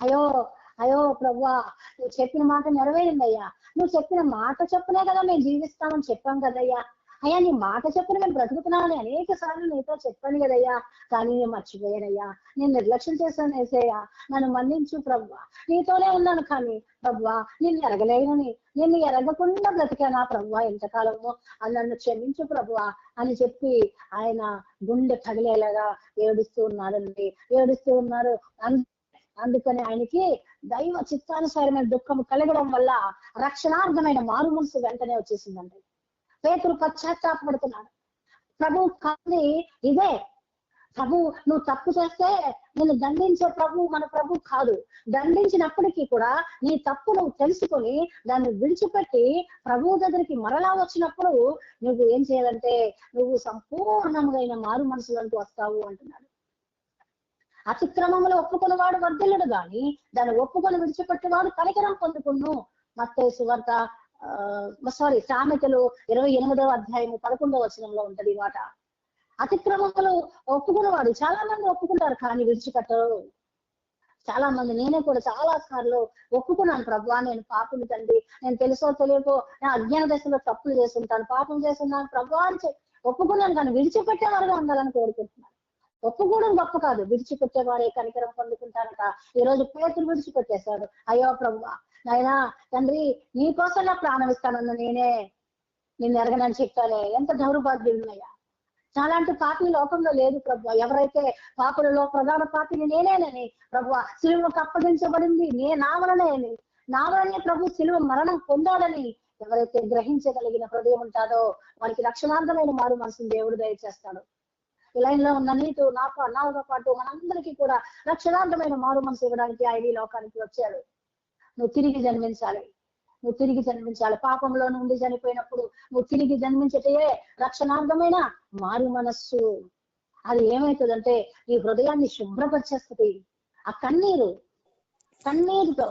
అయ్యో ప్రభువా నువ్వు చెప్పిన మాట నెరవేరిందయ్యా, నువ్వు చెప్పిన మాట చెప్పునే కదా మేము జీవిస్తామని చెప్పాం కదయ్యా, అయ్యా నీ మాట చెప్పిన నేను బ్రతుకుతున్నానని అనేక సార్లు నీతో చెప్పాను కదయ్యా, కానీ నేను మర్చిపోయానయ్యా, నేను నిర్లక్ష్యం చేశాను ఏసయ్యా, నన్ను మన్నించు ప్రభువా, నీతోనే ఉన్నాను కానీ ప్రభువా నిన్ను ఎరగలేనని, నిన్ను ఎరగకుండా బ్రతికానా ప్రభువా ఎంతకాలము, అని నన్ను క్షమించు ప్రభువా అని చెప్పి ఆయన గుండె పగిలేలాగా ఏడుస్తూ ఉన్నాడండి, ఏడుస్తూ ఉన్నారు. అందుకని ఆయనకి దైవ చిత్తానుసారమైన దుఃఖం కలగడం వల్ల రక్షణార్థమైన మారు మనసు వెంటనే వచ్చేసిందండి. పేతురు పశ్చాత్తాపడుతున్నాడు. ప్రభు కాదు ఇదే, ప్రభు నువ్వు తప్పు చేస్తే నేను దండించే ప్రభు మన ప్రభు కాదు. దండించినప్పటికీ కూడా నీ తప్పు నువ్వు తెలుసుకొని దాన్ని విడిచిపెట్టి ప్రభు దగ్గరికి మరలా వచ్చినప్పుడు నువ్వు ఏం చేయాలంటే నువ్వు సంపూర్ణమైన మారు మనసులంటూ వస్తావు అంటున్నాడు. అతిక్రమంలో ఒప్పుకున్నవాడు వర్ధిల్లుడు గాని దాన్ని ఒప్పుకొని విడిచిపెట్టేవాడు కనికరం పొందుకును. మత్తయి సువార్త సామెతలు 28వ అధ్యాయము 11వ వచనంలో ఉంటది ఈ మాట. అతిక్రమములు ఒప్పుకున్నవాడు చాలా మంది ఒప్పుకుంటారు కానీ విడిచిపెట్టరు. చాలా మంది, నేనే కూడా చాలా సార్లు ఒప్పుకున్నాను, ప్రభువా నేను పాపం తండ్రి, నేను తెలుసో తెలియకో నా అజ్ఞాన దశలో తప్పులు చేస్తుంటాను, పాపం చేస్తున్నాను ప్రభువా అని ఒప్పుకున్నాను, కానీ విడిచిపెట్టేవారుగా ఉండాలని కోరుకుంటున్నాను. ఒప్పుకోవడం గొప్ప కాదు, విడిచిపెట్టేవారే కనికరం పొందుకుంటారట. ఈ రోజు పేతురు విడిచిపెట్టేశాడు. అయ్యో ప్రభువా నాయనా తండ్రి నీ కోసం నా ప్రాణం ఇస్తానన్న నేనే నిన్ను ఎరగనని చెప్పానే, ఎంత దౌర్భాగ్యులున్నాయా. చాలాంటి పాపి లోకంలో లేదు ప్రభు. ఎవరైతే పాపులలో ప్రధాన పాపిని నేనేనని ప్రభువా సిలువకు అప్పగించబడింది నా వలనే ప్రభు సిలువ మరణం పొందాడని ఎవరైతే గ్రహించగలిగిన హృదయం ఉంటాడో వారికి రక్షణార్థమైన మారు మనసును దేవుడు దయచేస్తాడు. ఈ లైన్ లో ఉన్న నీతో నాతో పాటు మనందరికీ కూడా రక్షణార్థమైన మారు మనసు ఇవ్వడానికి ఆయన ఈ లోకానికి వచ్చాడు. నువ్వు తిరిగి జన్మించాలి. పాపంలో నుండి చనిపోయినప్పుడు నువ్వు తిరిగి జన్మించటే రక్షణార్థమైన మారు మనస్సు. అది ఏమవుతుందంటే నీ హృదయాన్ని శుభ్రపరిచేస్తుంది. ఆ కన్నీరుతో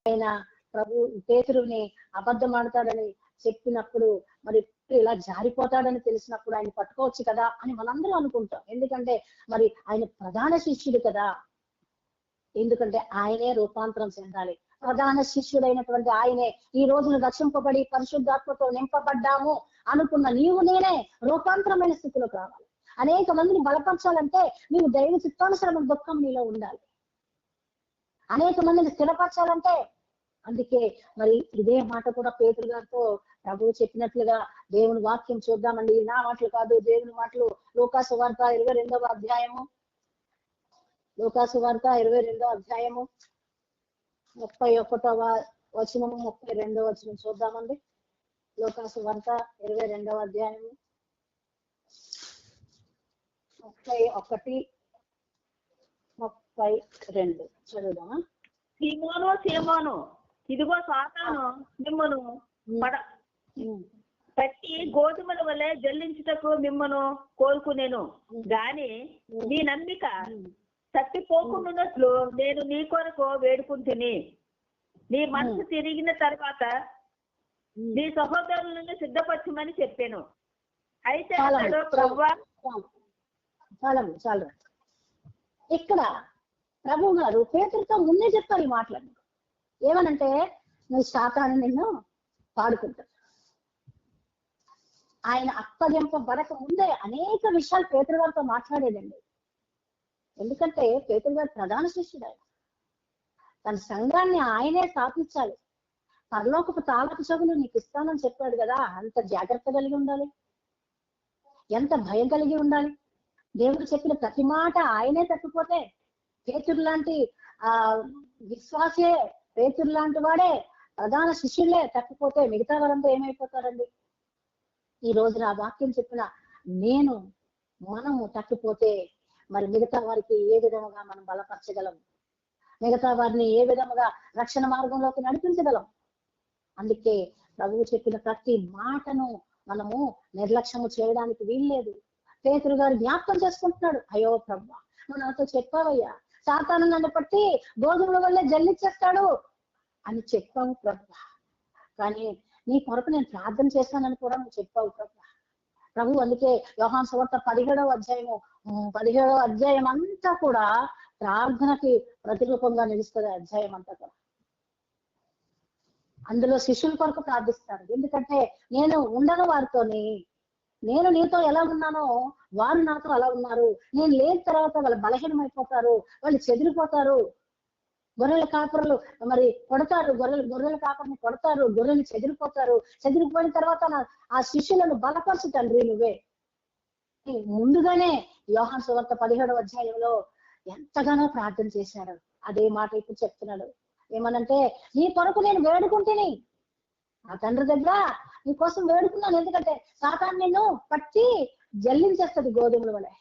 ఆయన ప్రభు పేతురుని అబద్ధం ఆడతాడని చెప్పినప్పుడు మరి ఇలా జారిపోతాడని తెలిసినప్పుడు ఆయన పట్టుకోవచ్చు కదా అని మనందరూ అనుకుంటాం. ఎందుకంటే మరి ఆయన ప్రధాన శిష్యుడు కదా, ఎందుకంటే ఆయనే రూపాంతరం చెందాలి. ప్రధాన శిష్యుడైనటువంటి ఆయనే ఈ రోజున రక్షింపబడి పరిశుద్ధాత్మతో నింపబడ్డాము అనుకున్న నీవు నేనే రూపాంతరమైన స్థితిలోకి రావాలి. అనేక మందిని బలపరచాలంటే నీవు దైవ చిత్తానుసరమైన దుఃఖం నీలో ఉండాలి. అనేక మందిని స్థిరపరచాలంటే అందుకే మరి ఇదే మాట కూడా పేతురు గారితో ప్రభువు చెప్పినట్లుగా దేవుని వాక్యం చూద్దామండి. నా మాటలు కాదు దేవుని మాటలు. లూకాసు వార్త 22వ అధ్యాయము 31వ వచనము 32వ వచనం చూద్దామండి. లూకాసు వార్త 22వ అధ్యాయము 31, 32 చదువుదామా? సీమోను ఇదిగో సాతాను మిమ్మను పట్టి గోధుమల వలె జల్లించుటకు మిమ్మను కోరుకునేను గాని నీ నమ్మిక తప్పిపోకుండానట్లు నేను నీ కొరకు వేడుకుంటుని. నీ మనసు తిరిగిన తర్వాత నీ సహోదరులను సిద్ధపరచమని చెప్పాను. అయితే అతడు ప్రభువా చాలా ఇక్కడ ప్రభు గారు పేతురుతో ముందే చెప్పారు ఈ మాటలు. ఏమనంటే నువ్వు సాతాను నిన్ను పాడుకుంటావు. ఆయన అప్పగింపబడక ముందే అనేక విషయాలు పేతురు గారితో మాట్లాడేదండి. ఎందుకంటే పేతురు గారు ప్రధాన శిష్యుడు. ఆయన తన సంఘాన్ని ఆయనే స్థాపించాలి. పరలోకపు తాళపు చెవులు నీకు ఇస్తానని చెప్పాడు కదా, అంత జాగ్రత్త కలిగి ఉండాలి, ఎంత భయం కలిగి ఉండాలి. దేవుడు చెప్పిన ప్రతి మాట ఆయనే తప్పిపోతే పేతురు లాంటి విశ్వాసే, పేతురు లాంటి వాడే, ప్రధాన శిష్యులే తప్పిపోతే మిగతా వారంతా ఏమైపోతారండి? ఈ రోజున ఆ వాక్యం చెప్పిన మనము తప్పిపోతే మరి మిగతా వారికి ఏ విధముగా మనం బలపరచగలం? మిగతా వారిని ఏ విధముగా రక్షణ మార్గంలోకి నడిపించగలం? అందుకే ప్రభువు చెప్పిన ప్రతి మాటను మనము నిర్లక్ష్యము చేయడానికి వీల్లేదు. పేతురు గారు జ్ఞాపకం చేసుకుంటున్నాడు. అయ్యో ప్రభువా నువ్వు నాతో చెప్పావయ్యా, సాతాను నన్ను పట్టి గోధుమల వల్లే జల్లిచ్చేస్తాడు అని చెప్పావు ప్రభువా, కానీ నీ కొరకు నేను ప్రార్థన చేస్తానని కూడా నువ్వు చెప్పావు ప్రభువా. ప్రభు అందుకే యోహాను సువార్త 17వ అధ్యాయం అంతా కూడా ప్రార్థనకి ప్రతిరూపంగా నిలుస్తుంది. అధ్యాయం అంతా కూడా అందులో శిష్యుల కొరకు ప్రార్థిస్తారు. ఎందుకంటే నేను ఉండను వారితోని, నేను నీతో ఎలా ఉన్నానో వారు నాతో అలా ఉన్నారు. నేను లేని తర్వాత వాళ్ళు బలహీనమైపోతారు, వాళ్ళు చెదిరిపోతారు. గొర్రెల కాపరులు మరి కొడతారు, గొర్రెల కాపరిని కొడతారు, గొర్రెలు చెదిరిపోతారు. చెదిరిపోయిన తర్వాత ఆ శిష్యులను బలపరచు తండ్రి నువ్వే. ముందుగానే యోహాను సువార్త 17వ అధ్యాయంలో ఎంతగానో ప్రార్థన చేశాడు. అదే మాట ఇప్పుడు చెప్తున్నాడు. ఏమనంటే, నీ కొరకు నేను వేడుకుంటేని ఆ తండ్రి దగ్గర నీ కోసం వేడుకున్నాను. ఎందుకంటే సాతాను నిన్ను పట్టి జల్లించేస్తుంది, గోధుమల వలె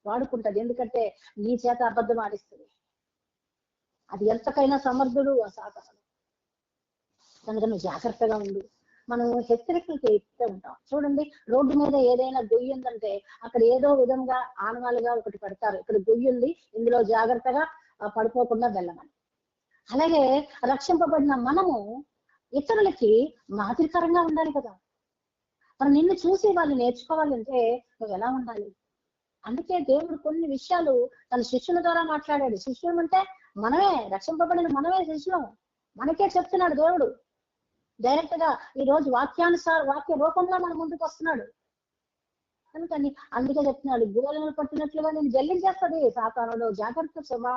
వాడుకుంటది. ఎందుకంటే నీ చేత అబద్ధం ఆడిస్తుంది. అది ఎంతకైనా సమర్థుడు ఆ సాతాను. కనుక నువ్వు జాగ్రత్తగా ఉండు. మనం హెచ్చరికలు చేస్తూ ఉంటాం. చూడండి, రోడ్డు మీద ఏదైనా గొయ్యి ఉందంటే అక్కడ ఏదో విధంగా ఆనవాలుగా ఒకటి పెడతారు, ఇక్కడ గొయ్యి ఉంది, ఇందులో జాగ్రత్తగా పడిపోకుండా వెళ్ళమని. అలాగే రక్షింపబడిన మనము ఇతరులకి మాదిరికరంగా ఉండాలి కదా. మరి నిన్ను చూసి వాళ్ళు నేర్చుకోవాలంటే నువ్వు ఎలా ఉండాలి? అందుకే దేవుడు కొన్ని విషయాలు తన శిష్యుల ద్వారా మాట్లాడాడు. శిష్యులు అంటే మనమే, రక్షింపబడిన మనమే శిష్యులం. మనకే చెప్తున్నాడు దేవుడు డైరెక్ట్ గా. ఈ రోజు వాక్య రూపంలో మన ముందుకు వస్తున్నాడు. అందుకని అందుకే చెప్తున్నాడు, గోళను పట్టినట్లుగా నేను జల్లించేస్తుంది సాతానుడు, జాగ్రత్త సుమా.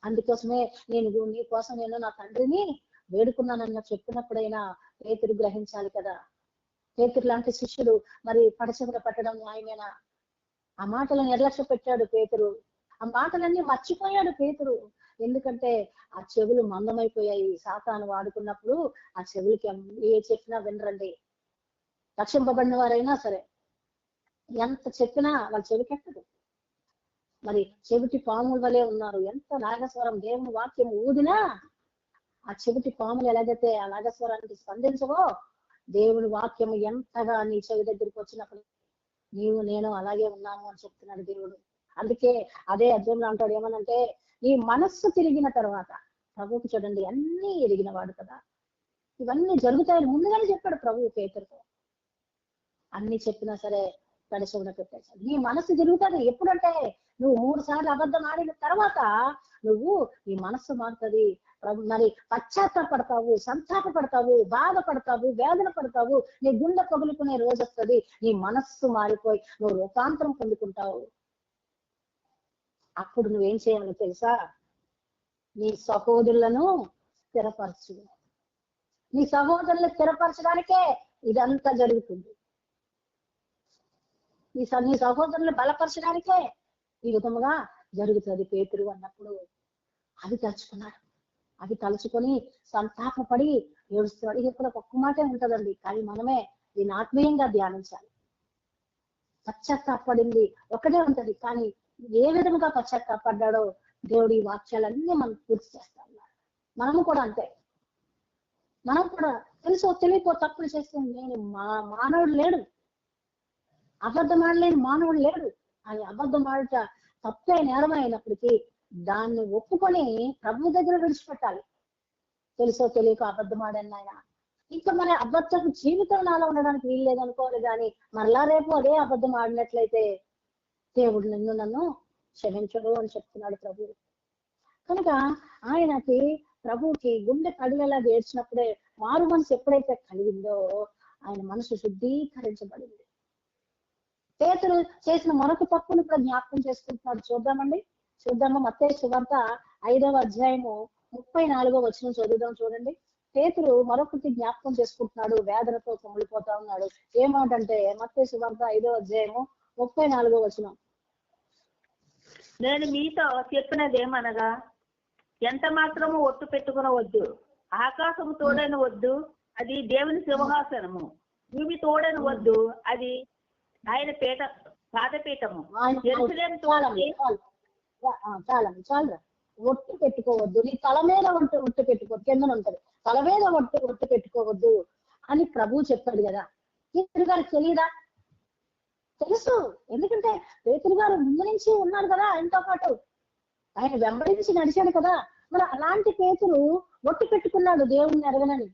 అందుకోసమే నీ కోసం నేను నా తండ్రిని వేడుకున్నానన్న చెప్పినప్పుడైనా పేతురు గ్రహించాలి కదా. పేతురు లాంటి శిష్యుడు మరి పడచెవిన పట్టడం న్యాయమేనా? ఆ మాటలను నిర్లక్ష్య పెట్టాడు పేతురు. ఆ మాటలన్నీ మర్చిపోయాడు పేతురు. ఎందుకంటే ఆ చెవులు మందమైపోయాయి. సాతాను వాడుకున్నప్పుడు ఆ చెవులకి ఏ చెప్పినా వినరండి. రక్షింపబడిన వారైనా సరే ఎంత చెప్పినా వాళ్ళ చెవికెక్కదు. మరి చెవిటి పాముల వలె ఉన్నారు. ఎంత నాగస్వరం దేవుని వాక్యం ఊదినా ఆ చెవిటి పాములు ఎలాగైతే ఆ నాగస్వరానికి స్పందించవో, దేవుని వాక్యం ఎంతగా నీ చెవి దగ్గరికి వచ్చినప్పుడు నీవు నేను అలాగే ఉన్నాము అని చెప్తున్నాడు దేవుడు. అందుకే అదే అధ్యాయంలో అంటాడు, ఏమనంటే నీ మనస్సు తిరిగిన తర్వాత ప్రభువుకి చూడండి అన్ని ఎరిగిన వాడు కదా, ఇవన్నీ జరుగుతాయని ముందుగానే చెప్పాడు ప్రభువు పేతురుతో. అన్ని చెప్పినా సరే తడిసొన పెట్టేశాడు. నీ మనస్సు తిరుగుతుంది ఎప్పుడంటే నువ్వు 3 సార్లు అబద్ధం ఆడిన తర్వాత నీ మనస్సు మారుతుంది. మరి పశ్చాత్తాపడతావు, సంతాపపడతావు, బాధపడతావు, వేదన పడతావు, నీ గుండె పగులుకునే రోజు వస్తుంది. నీ మనస్సు మారిపోయి నువ్వు రూపాంతరం పొందుకుంటావు. అప్పుడు నువ్వేం చేయాలో తెలుసా? నీ సహోదరులను స్థిరపరచు. నీ సహోదరులను స్థిరపరచడానికే ఇదంతా జరుగుతుంది. నీ సహోదరులను బలపరచడానికే ఈ విధముగా జరుగుతుంది. పేతురు అన్నప్పుడు అవి తలుచుకున్నాడు. అవి తలుచుకొని సంతాపపడి ఏడుస్తున్నాడు. ఇది ఇక్కడ ఒక్క మాటే ఉంటదండి, కానీ మనమే దీన్ని ఆత్మీయంగా ధ్యానించాలి. పశ్చాత్తాపడింది ఒకటే ఉంటది, కానీ ఏ విధముగా పశ్చాత్తాపడ్డాడో దేవుడు ఈ వాక్యాలన్నీ మనం పూర్తి చేస్తాడు. మనము కూడా అంతే. మనం కూడా తెలుసో తెలియకో తప్పులు చేస్తే నేను మానవుడు లేడు, అబద్ధం ఆడలేని మానవుడు లేడు. అది అబద్ధం ఆడట తప్పే నేరమే అయినప్పటికీ దాన్ని ఒప్పుకొని ప్రభు దగ్గర విడిచిపెట్టాలి. తెలుసో తెలియక అబద్ధం ఆడాను ఆయన, ఇంకా మరి అబద్ధం జీవితం నాలో ఉండడానికి వీలు లేదనుకోవాలి. కానీ మరలా రేపు అదే అబద్ధం ఆడినట్లయితే దేవుడు నన్ను క్షమించడు అని చెప్తున్నాడు ప్రభు. కనుక ఆయనకి ప్రభువుకి గుండె కడిగేలా ఏడ్చినప్పుడే మారు మనసు ఎప్పుడైతే కలిగిందో ఆయన మనసు శుద్ధీకరించబడింది. పేతురు చేసిన మరొక తప్పును కూడా జ్ఞాపకం చేసుకుంటున్నాడు. చూద్దామా మత్తయి సువార్త 5వ అధ్యాయము 34వ వచనం చదువుదాం. చూడండి, పేతురు మరొకటి జ్ఞాపకం చేసుకుంటున్నాడు. వేదనతో కుమిలిపోతా ఉన్నాడు. ఏమాటంటే మత్తయి సువార్త 5వ అధ్యాయము 34వ వచనం. నేను మీతో చెప్పినదేమనగా ఎంత మాత్రము ఒట్టు పెట్టుకునవద్దు. ఆకాశము తోడని వద్దు, అది దేవుని సింహాసనము. భూమి తోడని వద్దు, అది ఆయన పాదపీఠము. చాలా ఒట్టు పెట్టుకోవద్దు. నీ తల మీద ఒట్టు పెట్టుకో, కింద ఉంటది, తల మీద ఒట్టు పెట్టుకోవద్దు అని ప్రభువు చెప్పాడు కదా. పేతురు గారికి తెలియదా? తెలుసు. ఎందుకంటే పేతురు గారు ముందు నుంచి ఉన్నారు కదా ఆయనతో పాటు, ఆయన వెంబడించి నడిచాడు కదా. మరి అలాంటి పేతురు ఒట్టు పెట్టుకున్నాడు దేవుడిని ఎరగనని.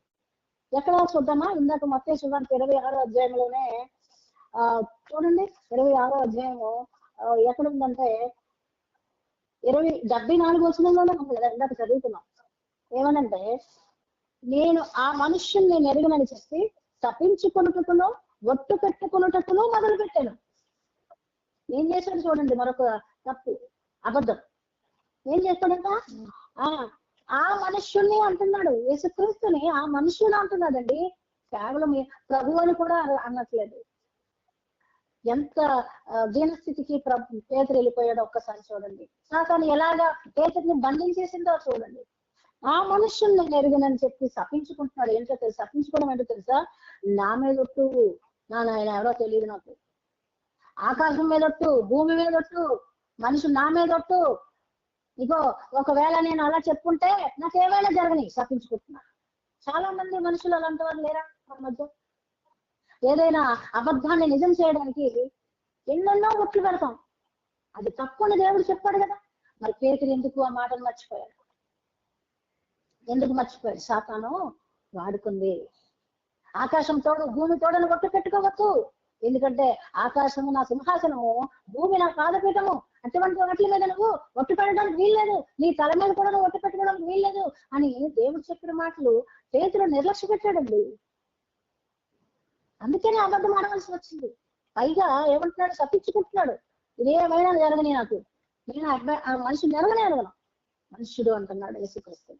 ఎక్కడ చూద్దామా? ఇందాక మత్తయి సువార్త 26వ అధ్యాయంలోనే చూడండి, 26వ అధ్యాయము ఎక్కడ ఉందంటే 74 వచనంలోనే ఉంది కదా, ఇందాక చదువుతున్నాం. ఏమనంటే నేను ఆ మనుష్యుని నేను ఎరగనని చెప్పి తప్పించుకొనుటకును ఒట్టు పెట్టుకున్నటట్టును మొదలు పెట్టాను. ఏం చేశాడు చూడండి, మరొక తప్పు, అబద్ధం. ఏం చేస్తాడంట, ఆ మనుష్యుణ్ణి అంటున్నాడు, యేసుక్రీస్తుని ఆ మనుష్యుని అంటున్నాడండి. కేవలం ప్రభు అని కూడా అనట్లేదు. ఎంత దీనస్థితికి పేతురు వెళ్ళిపోయాడో ఒక్కసారి చూడండి. సాతాను ఎలాగా పేతురుని బంధించేసిందో చూడండి. ఆ మనుష్యుని నేను ఎరుగనని చెప్పి శపించుకుంటున్నాడు. ఏంటో తెలుసు, శపించుకోవడం ఏంటో తెలుసా, నా మీద ఒట్టు, ఆయన ఎవరో తెలియదు నాకు, ఆకాశం మీద ఒట్టు, భూమి మీద ఒట్టు, మనిషి నా మీద ఒట్టు, ఇగో ఒకవేళ నేను అలా చెప్పుంటే నాకేమైనా జరగని శపించుకుంటున్నా. చాలా మంది మనుషులు అలాంటి వారు లేరా మన మధ్య? ఏదైనా అబద్ధాన్ని నిజం చేయడానికి ఎన్నెన్నో ఒట్లు పెడతాం. అది తప్పని దేవుడు చెప్పాడు కదా. మరి పేతురు ఎందుకు ఆ మాటను మర్చిపోయాడు? ఎందుకు మర్చిపోయాడు? సాతాను వాడుకుంది. ఆకాశం తోడు భూమి తోడని ఒట్టు పెట్టుకోవచ్చు. ఎందుకంటే ఆకాశము నా సింహాసనము, భూమి నా పాదపీఠము, అటువంటి వాటి మీద నువ్వు ఒట్టు పెట్టడానికి వీల్లేదు, నీ తల మీద కూడా నువ్వు ఒట్టు పెట్టుకోవడానికి వీల్లేదు అని దేవుడు చెప్పిన మాటలు పేతురు నిర్లక్ష్య పెట్టాడండి. అందుకనే అబద్ధం ఆడవలసి వచ్చింది. పైగా ఏమంటున్నాడు, శపించుకుంటున్నాడు, ఇదేమైనా జరగని నాకు, నేను ఆ మనిషిని ఎరగను, మనుష్యుడు అంటున్నాడు యేసుక్రీస్తు.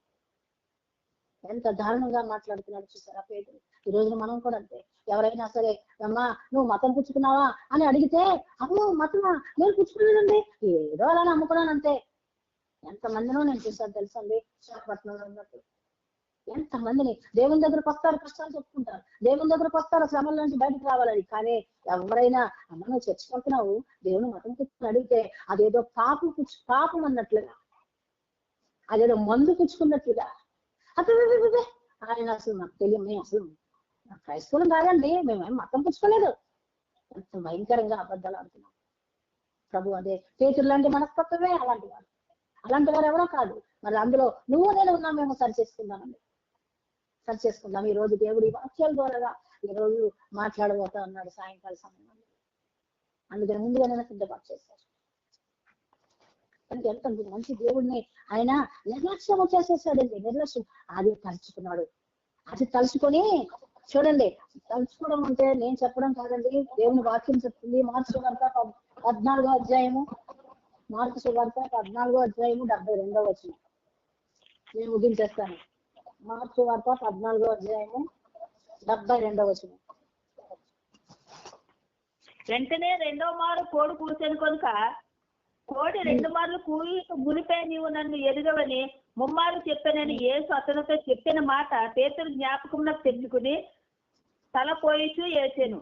ఎంత దారుణంగా మాట్లాడుతున్నాడు చూసారా పేతురు. ఈ రోజున మనం కూడా అంతే. ఎవరైనా సరే, అమ్మా నువ్వు మతం పుచ్చుకున్నావా అని అడిగితే, అమ్మో మతమా, నేను పుచ్చుకున్నానండి, ఏదో అలా నమ్ముకున్నాను అంతే. ఎంతమందినో నేను చూసాను తెలుసండి విశాఖపట్నంలో ఉన్నట్టు. ఎంతమందిని దేవుని దగ్గరకు వస్తారు, కష్టాలు చెప్పుకుంటారు, దేవుని దగ్గరకు వస్తారు శ్రమల నుంచి బయటకు రావాలని. కానీ ఎవరైనా అమ్మ నువ్వు చర్చిపోతున్నావు, దేవుని మతం పుచ్చుకుని అడిగితే అదేదో పాపం అన్నట్లుగా, అదేదో మందు పుచ్చుకున్నట్లుగా, అదే ఆయన అసలు నాకు తెలియదు, మేము అసలు క్రైస్తవులు కాదండి, మేమేం మతం పుచ్చుకోలేదు. ఎంత భయంకరంగా అబద్ధాలు ఆడుతున్నాం. ప్రభు అదే పేతురు లాంటి మనస్తత్వమే అలాంటి వారు. అలాంటి వారు ఎవరో కాదు. మరి అందులో నువ్వు నేను ఉన్నాం, మేము సరి చేసుకుందాం. ఈ రోజు దేవుడి వాక్యాల ద్వారా ఈ రోజు మాట్లాడబోతా ఉన్నాడు సాయంకాల సమయంలో. అందుకని ముందుగానే సిద్ధపాటు చేశారు. అంటే ఎంత మంచి దేవుడిని ఆయన నిర్లక్ష్యం చేసేసాడండి. నిర్లక్ష్యం అది తలుచుకున్నాడు. అది తలుచుకొని చూడండి, తలుచుకోవడం అంటే నేను చెప్పడం కాదండి, దేవుని వాక్యం చెప్తుంది. మార్కు సువార్త 14వ అధ్యాయము, మార్కు సువార్త 14వ అధ్యాయము 72వ వచనం. నేను ముగించేస్తాను. మార్కు సువార్త 14వ అధ్యాయము 72వ వచనం. వెంటనే రెండో మారు కోడి కూర్చొని కనుక, కోడి 2 మార్లు కూయి మునిపే నీవు నన్ను ఎరుగవని ముమ్మారు చెప్పానని యేసు అతనితో చెప్పిన మాట పేతురు జ్ఞాపకంలో తెచ్చుకుని తల పోయిచూ ఏడ్చాను.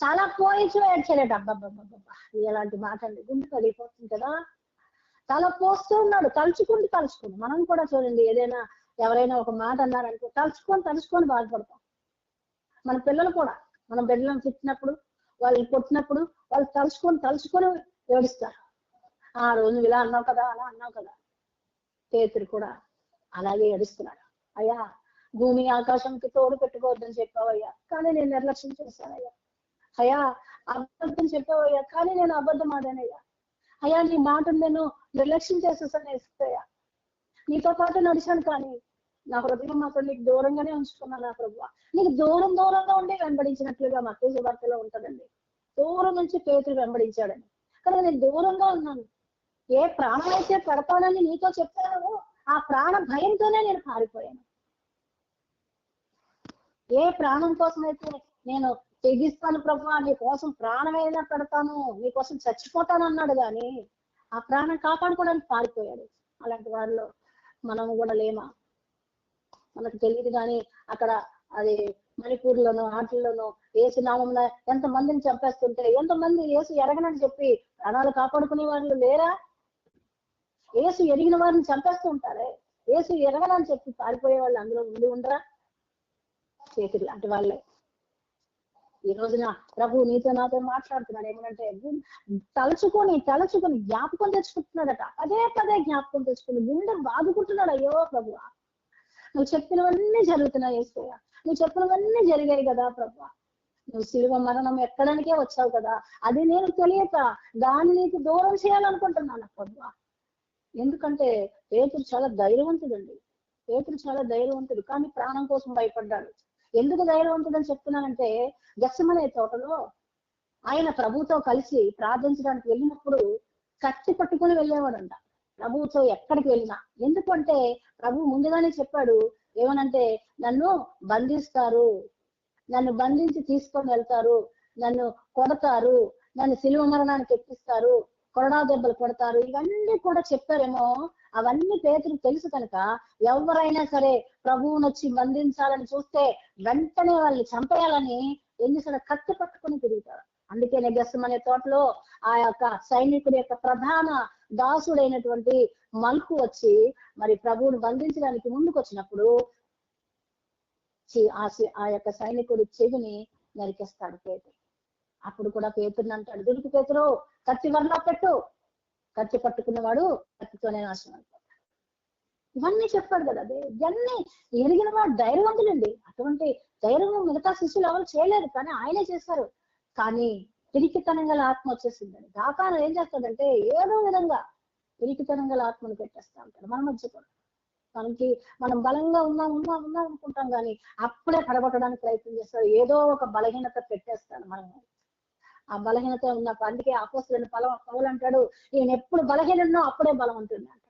చాలా పోయిచూ ఏడ్చాడట. అబ్బబ్బబ్బబ్బా, ఎలాంటి మాట అండి, గుండె కలిగిపోతుంది కదా. తల పోస్తూ ఉన్నాడు, తలుచుకుని. మనం కూడా చూడండి, ఏదైనా ఎవరైనా ఒక మాట అన్నారనుకో, తలుచుకొని బాధపడతాం. మన పిల్లలు కూడా, మనం బిడ్డలను తిట్టినప్పుడు, వాళ్ళు కొట్టినప్పుడు వాళ్ళు తలుచుకొని ఏడుస్తారు. ఆ రోజు ఇలా అన్నావు కదా, అలా అన్నావు కదా. పేతురు కూడా అలాగే ఏడుస్తున్నాడు. అయ్యా భూమి ఆకాశంకి తోడు పెట్టుకోవద్దని చెప్పావయ్యా, కానీ నేను నిర్లక్ష్యం చేశానయ్యా. అయ్యా అబద్ధం చెప్పావయ్యా, కానీ నేను అబద్ధం ఆడానయ్యా. అయ్యా నీ మాటను నేను నిర్లక్ష్యం చేసేసాను ఇస్తాయా, నీతో పాటు నడిచాను, కానీ నా హృదయం మాత్రం నీకు దూరంగానే ఉంచుకున్నాను. నా ప్రభువా, నీకు దూరంగా ఉండి వెంబడించినట్లుగా మత్తయి సువార్తలో ఉంటదండి. దూరం నుంచి పేతురు వెంబడించాడని, కానీ నేను దూరంగా ఉన్నాను. ఏ ప్రాణం అయితే పెడతానని నీతో చెప్పాను, ఆ ప్రాణ భయంతోనే నేను పారిపోయాను. ఏ ప్రాణం కోసం అయితే నేను తెగిస్తాను ప్రభువా, నీ కోసం ప్రాణమైనా పెడతాను, నీ కోసం చచ్చిపోతాను అన్నాడు, కానీ ఆ ప్రాణం కాపాడుకోవడానికి పారిపోయాడు. అలాంటి వారిలో మనము కూడా లేమా? మనకు తెలియదు, కానీ అక్కడ అది మణిపూర్లోనో ఆటల్లోనో యేసు నామంలో ఎంతమందిని చంపేస్తుంటే, ఎంతమంది యేసు ఎరగనని చెప్పి ప్రాణాలు కాపాడుకునే వాళ్ళు లేరా? యేసు ఎరిగిన వారిని చంపేస్తూ ఉంటారే. యేసు ఎరగనని చెప్పి పారిపోయే వాళ్ళు అందులో ముందు ఉండరా? చేతులు లాంటి వాళ్ళే. ఈ రోజున ప్రభు నీతో నాతో మాట్లాడుతున్నాడు. ఏమంటే తలుచుకొని జ్ఞాపకం తెచ్చుకుంటున్నాడట. పదే జ్ఞాపకం తెచ్చుకుని గుండె బాదుకుంటున్నాడు. అయ్యో ప్రభు, నువ్వు చెప్పినవన్నీ జరుగుతున్నాయి యేసయ్య, నువ్వు చెప్పినవన్నీ జరిగాయి కదా ప్రభు, నువ్వు శిలువ మరణం ఎక్కడానికే వచ్చావు కదా, అది నేను తెలియక దాన్ని నీకు దూరం చేయాలనుకుంటున్నాను ప్రభు. ఎందుకంటే పేతురు చాలా ధైర్యవంతుడండి. కానీ ప్రాణం కోసం భయపడ్డాడు. ఎందుకు ధైర్యవంతుడని చెప్తున్నానంటే, గెత్సెమనే తోటలో ఆయన ప్రభుతో కలిసి ప్రార్థించడానికి వెళ్ళినప్పుడు కత్తి పట్టుకుని వెళ్ళేవాడంట ప్రభువుతో ఎక్కడికి వెళ్ళినా. ఎందుకంటే ప్రభు ముందుగానే చెప్పాడు ఏమనంటే, నన్ను బంధిస్తారు, నన్ను బంధించి తీసుకొని వెళ్తారు, నన్ను కొడతారు, నన్ను శిలువ మరణానికి ఎక్కిస్తారు, కొరడా దెబ్బలు కొడతారు, ఇవన్నీ కూడా చెప్పారేమో. అవన్నీ పేతురు తెలుసు కనుక ఎవరైనా సరే ప్రభువుని వచ్చి బంధించాలని చూస్తే వెంటనే వాళ్ళని చంపేయాలని ఏం చేశాడు, కత్తి పట్టుకుని తిరుగుతాడు. అందుకే గెత్సెమనే తోటలో ఆ యొక్క సైనికుడి యొక్క ప్రధాన దాసుడైనటువంటి మల్కు వచ్చి మరి ప్రభువుని బంధించడానికి ముందుకు వచ్చినప్పుడు ఆ యొక్క సైనికుడు చెవిని నరికేస్తాడు పేతురు. అప్పుడు కూడా పేతురుని అంటాడు, దుడుకు పేతురు, కత్తి వరలో పెట్టు, కత్తి పట్టుకున్నవాడు కత్తితోనే నాశనం అయిపోతాడు. ఇవన్నీ చెప్పాడు కదా. ఇవన్నీ ఎరిగిన వాడు ధైర్యవంతులండి. అటువంటి ధైర్యం మిగతా శిష్యులు ఎవరు చేయలేరు, కానీ ఆయనే చేశారు. కానీ పిరికితనం గల ఆత్మ వచ్చేసిందని దాకాను ఏం చేస్తాడంటే ఏదో విధంగా పిరికితనం గల ఆత్మను పెట్టేస్తా ఉంటాడు మన మధ్య కూడా. మనం బలంగా ఉన్నాం అనుకుంటాం, కానీ అప్పుడే పడగొట్టడానికి ప్రయత్నం చేస్తాడు. ఏదో ఒక బలహీనత పెట్టేస్తాడు మనం. ఆ బలహీనత ఉన్నప్పుడు అందుకే అపోస్తలుడైన పౌలు అంటాడు, ఈయన ఎప్పుడు బలహీనో అప్పుడే బలవంతుడు అంటాడు.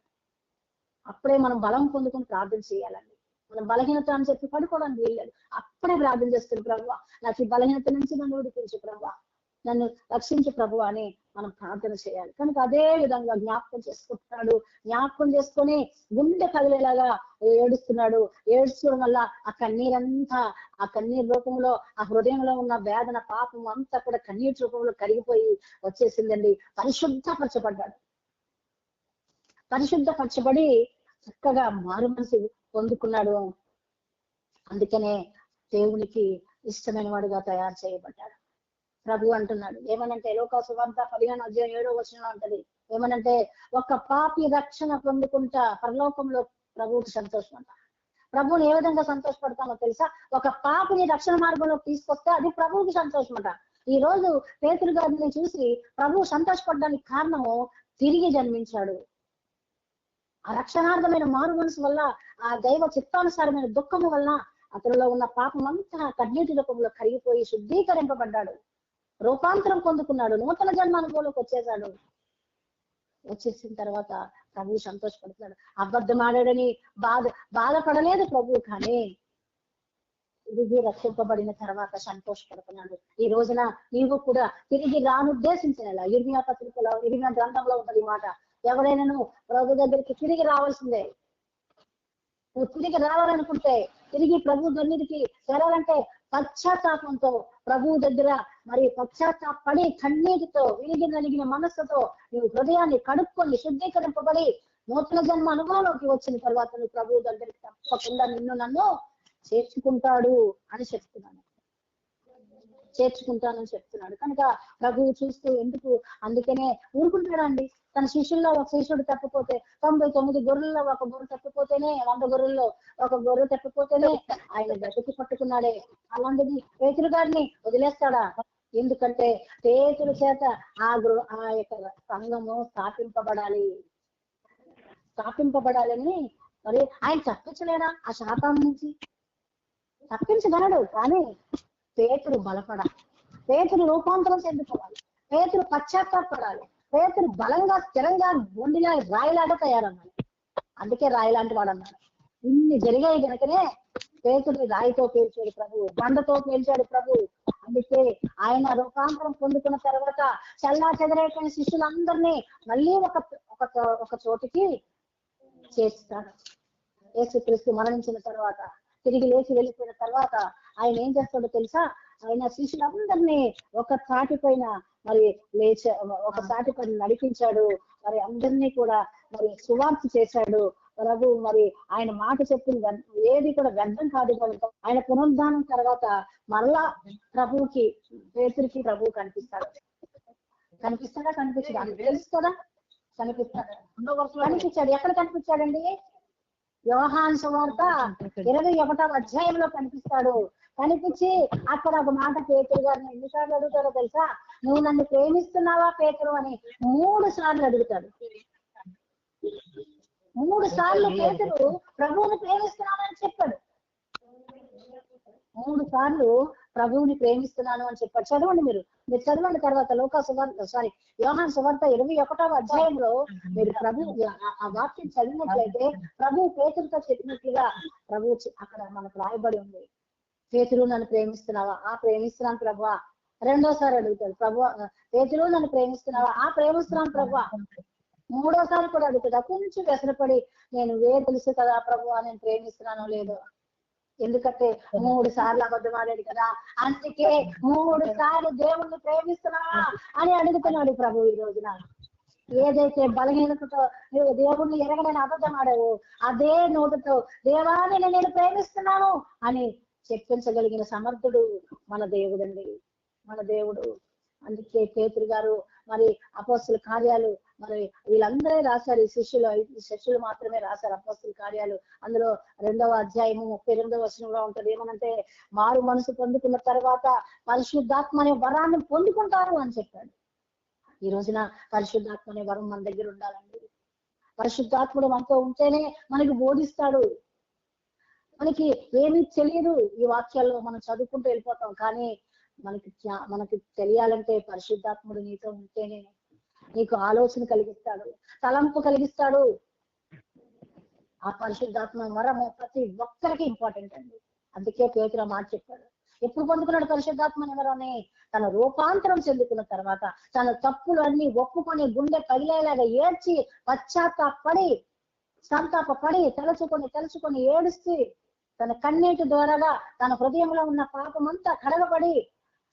అప్పుడే మనం బలం పొందుకొని ప్రార్థన చేయాలండి. మనం బలహీనత అని చెప్పి పడుకోవడానికి వీల్లేదు. అప్పుడే ప్రార్థన చేస్తుంది, ప్రభువా నాకు ఈ బలహీనత నుంచి నన్ను విడిపించు ప్రభువా, నన్ను రక్షించు ప్రభువా అని మనం ప్రార్థన చేయాలి. కనుక అదే విధంగా జ్ఞాపకం చేసుకుంటున్నాడు. జ్ఞాపకం చేసుకొని గుండె కదిలేలాగా ఏడుస్తున్నాడు. ఏడుచడం వల్ల ఆ కన్నీరంతా, ఆ కన్నీరు రూపంలో, ఆ హృదయంలో ఉన్న వేదన పాపం అంతా కూడా కన్నీటి రూపంలో కరిగిపోయి వచ్చేసిందండి. పరిశుద్ధపరచబడ్డాడు. పరిశుద్ధపరచబడి చక్కగా మారు మనసు పొందుకున్నాడు. అందుకనే దేవునికి ఇష్టమైన వాడుగా తయారు చేయబడ్డాడు. ప్రభు అంటున్నాడు ఏమనంటే, లోకాసు వార్త 15:7 అంటది ఏమనంటే, ఒక పాపి రక్షణ పొందుకుంటా పరలోకంలో ప్రభువుకి సంతోషం అంట. ప్రభువుని ఏ విధంగా సంతోషపడతామో తెలుసా? ఒక పాపిని రక్షణ మార్గంలోకి తీసుకొస్తే అది ప్రభువుకి సంతోషం అంట. ఈ రోజు పేతురు గారిని చూసి ప్రభువు సంతోషపడడానికి కారణము తిరిగి జన్మించాడు. ఆ రక్షణార్థమైన మారు మనసు వల్ల, ఆ దైవ చిత్తానుసారమైన దుఃఖము వల్ల అతనిలో ఉన్న పాపం అంతా కన్నీటి రూపంలో కరిగిపోయి శుద్ధీకరింపబడ్డాడు. రూపాంతరం పొందుకున్నాడు. నూతన జన్మ అనుభవంలోకి వచ్చేసాడు. వచ్చేసిన తర్వాత ప్రభు సంతోషపడుతున్నాడు. అబద్ధం ఆడాడని బాధపడలేదు ప్రభు, కానీ తిరిగి రక్షింపబడిన తర్వాత సంతోషపడుతున్నాడు. ఈ రోజున నీవు కూడా తిరిగి రానుద్దేశించిన ఇర్మియా పత్రికలో, ఇర్మియా గ్రంథంలో ఉంటుంది ఈ మాట, ఎవరైనా ప్రభు దగ్గరికి తిరిగి రావాల్సిందే. నువ్వు తిరిగి రావాలనుకుంటే, తిరిగి ప్రభు దగ్గరికి చేరాలంటే పశ్చాత్తాపంతో ప్రభువు దగ్గర మరి పశ్చాత్తాపడి కన్నీటితో విరిగి నలిగిన మనస్సుతో నువ్వు హృదయాన్ని కడుక్కొని శుద్ధీకరింపబడి నూతన జన్మ అనుభవంలోకి వచ్చిన తర్వాత నువ్వు ప్రభువు దగ్గరికి తప్పకుండా నన్ను చేర్చుకుంటాడు అని చెప్తున్నాను. చేర్చుకుంటానని చెప్తున్నాడు. కనుక ప్రభువు చూస్తూ ఎందుకు, అందుకనే ఊరుకుంటాడండి. తన శిష్యుల్లో ఒక శిష్యుడు తప్పిపోతే, 99 గొర్రెల్లో ఒక గొర్రె తప్పిపోతేనే, 100 గొర్రెల్లో ఒక గొర్రె తప్పిపోతేనే ఆయన గట్టికి పట్టుకున్నాడే. అలాంటిది పేతురు గారిని వదిలేస్తాడా? ఎందుకంటే పేతురు చేత ఆ యొక్క సంఘము స్థాపింపబడాలని మరి ఆయన తప్పించలేడా? ఆ శాపం నుంచి తప్పించగలడు, కానీ పేతురు బలపడాలి, పేతురు రూపాంతరం చెందుకోవాలి, పేతురు పశ్చాత్తాపడాలి, పేతురు బలంగా స్థిరంగా గుండెలా రాయిలాగా తయారన్నాడు. అందుకే రాయి లాంటి వాడు అన్నాడు. ఇన్ని జరిగాయి కనుకనే పేతుడిని రాయితో పేల్చాడు ప్రభు, బండతో పేల్చాడు ప్రభు. అందుకే ఆయన రూపాంతరం పొందుకున్న తర్వాత చల్లా చెదరైపోయిన శిష్యులందరినీ మళ్ళీ ఒక చోటికి చేస్తాడు. యేసుక్రీస్తు మరణించిన తర్వాత, తిరిగి లేచి వెళ్ళిపోయిన తర్వాత ఆయన ఏం చేస్తాడో తెలుసా? ఆయన శిష్యులందరినీ ఒక తాటిపైన మరి ఒక తాటిపైన నడిపించాడు. మరి అందరినీ కూడా మరి సువార్త చేశాడు ప్రభు. మరి ఆయన మాట చెప్పింది ఏది కూడా వ్యర్థం కాదు కనుక ఆయన పునరుద్ధానం తర్వాత మరలా పేతురికి ప్రభువు కనిపిస్తాడా తెలుసు కదా? కనిపించాడు. ఎక్కడ కనిపించాడండి? యోహాను సువార్త 21వ అధ్యాయంలో కనిపిస్తాడు. కనిపించి అక్కడ ఒక మాట పేతురు గారిని ఎన్నిసార్లు అడుగుతారో తెలుసా? నువ్వు నన్ను ప్రేమిస్తున్నావా పేతురు అని 3 సార్లు అడుగుతాడు. 3 సార్లు పేతురు ప్రభువుని ప్రేమిస్తున్నానని చెప్పాడు. 3 సార్లు ప్రభువుని ప్రేమిస్తున్నాను అని చెప్పాడు. చదవండి మీరు చదవండి. తర్వాత యోహాను సువార్త 21వ అధ్యాయంలో మీరు ఆ వాక్యం చదివినట్లయితే ప్రభు పేతురుతో చెప్పినట్లుగా ప్రభు అక్కడ మనకు రాయబడి ఉంది. పేతురు నన్ను ప్రేమిస్తున్నావా? ఆ ప్రేమిస్తున్నాను ప్రభువా. రెండోసారి అడుగుతాడు ప్రభువా, పేతురు నన్ను ప్రేమిస్తున్నావా? ఆ ప్రేమిస్తున్నాను ప్రభువా. మూడోసారి కూడా అడుగుతాడు. కొంచెం వ్యసనపడి నేను తెలుసు కదా ప్రభువా నేను ప్రేమిస్తున్నానో లేదో. ఎందుకంటే 3 సార్లు అబద్ధం ఆడాడు కదా, అందుకే 3 సార్లు దేవుణ్ణి ప్రేమిస్తున్నావా అని అడుగుతున్నాడు ప్రభు ఈ రోజున. ఏదైతే బలహీనతతో నువ్వు దేవుణ్ణి ఎరగడని అబద్ధం ఆడావు, అదే నోటితో దేవాన్ని నేను ప్రేమిస్తున్నాను అని చెప్పించగలిగిన సమర్థుడు మన దేవుడండి, మన దేవుడు. అందుకే పేతురు గారు మరి అపోస్తుల కార్యాలు మరి వీళ్ళందరూ రాశారు. ఈ శిష్యులు మాత్రమే రాశారు అపోస్తుల కార్యాలు. అందులో 2వ అధ్యాయము 38వ వచనంలో ఉంటది. ఏమనంటే మారు మనసు పొందుకున్న తర్వాత పరిశుద్ధాత్మ అనే వరాన్ని పొందుకుంటారు అని చెప్పాడు. ఈ రోజున పరిశుద్ధాత్మ అనే వరం మన దగ్గర ఉండాలండి. పరిశుద్ధాత్ముడు మనతో ఉంటేనే మనకి బోధిస్తాడు. మనకి ఏమీ తెలియదు, ఈ వాక్యాల్లో మనం చదువుకుంటూ వెళ్ళిపోతాం. కానీ మనకి తెలియాలంటే పరిశుద్ధాత్ముడు నీతో ఉంటేనే నీకు ఆలోచన కలిగిస్తాడు, తలంపు కలిగిస్తాడు. ఆ పరిశుద్ధాత్మ వరము ప్రతి ఒక్కరికి ఇంపార్టెంట్ అండి. అందుకే పేతురు మాట చెప్పాడు. ఎప్పుడు పొందుకున్నాడు పరిశుద్ధాత్మ వరాన్ని? తన రూపాంతరం చెందుకున్న తర్వాత, తన తప్పులు అన్ని ఒప్పుకొని గుండె పగిలేలాగా ఏడ్చి పశ్చాత్తాపడి సంతాపపడి తలుచుకొని ఏడుస్తూ తన కన్నీటి ద్వారాగా తన హృదయంలో ఉన్న పాపమంతా కడగబడి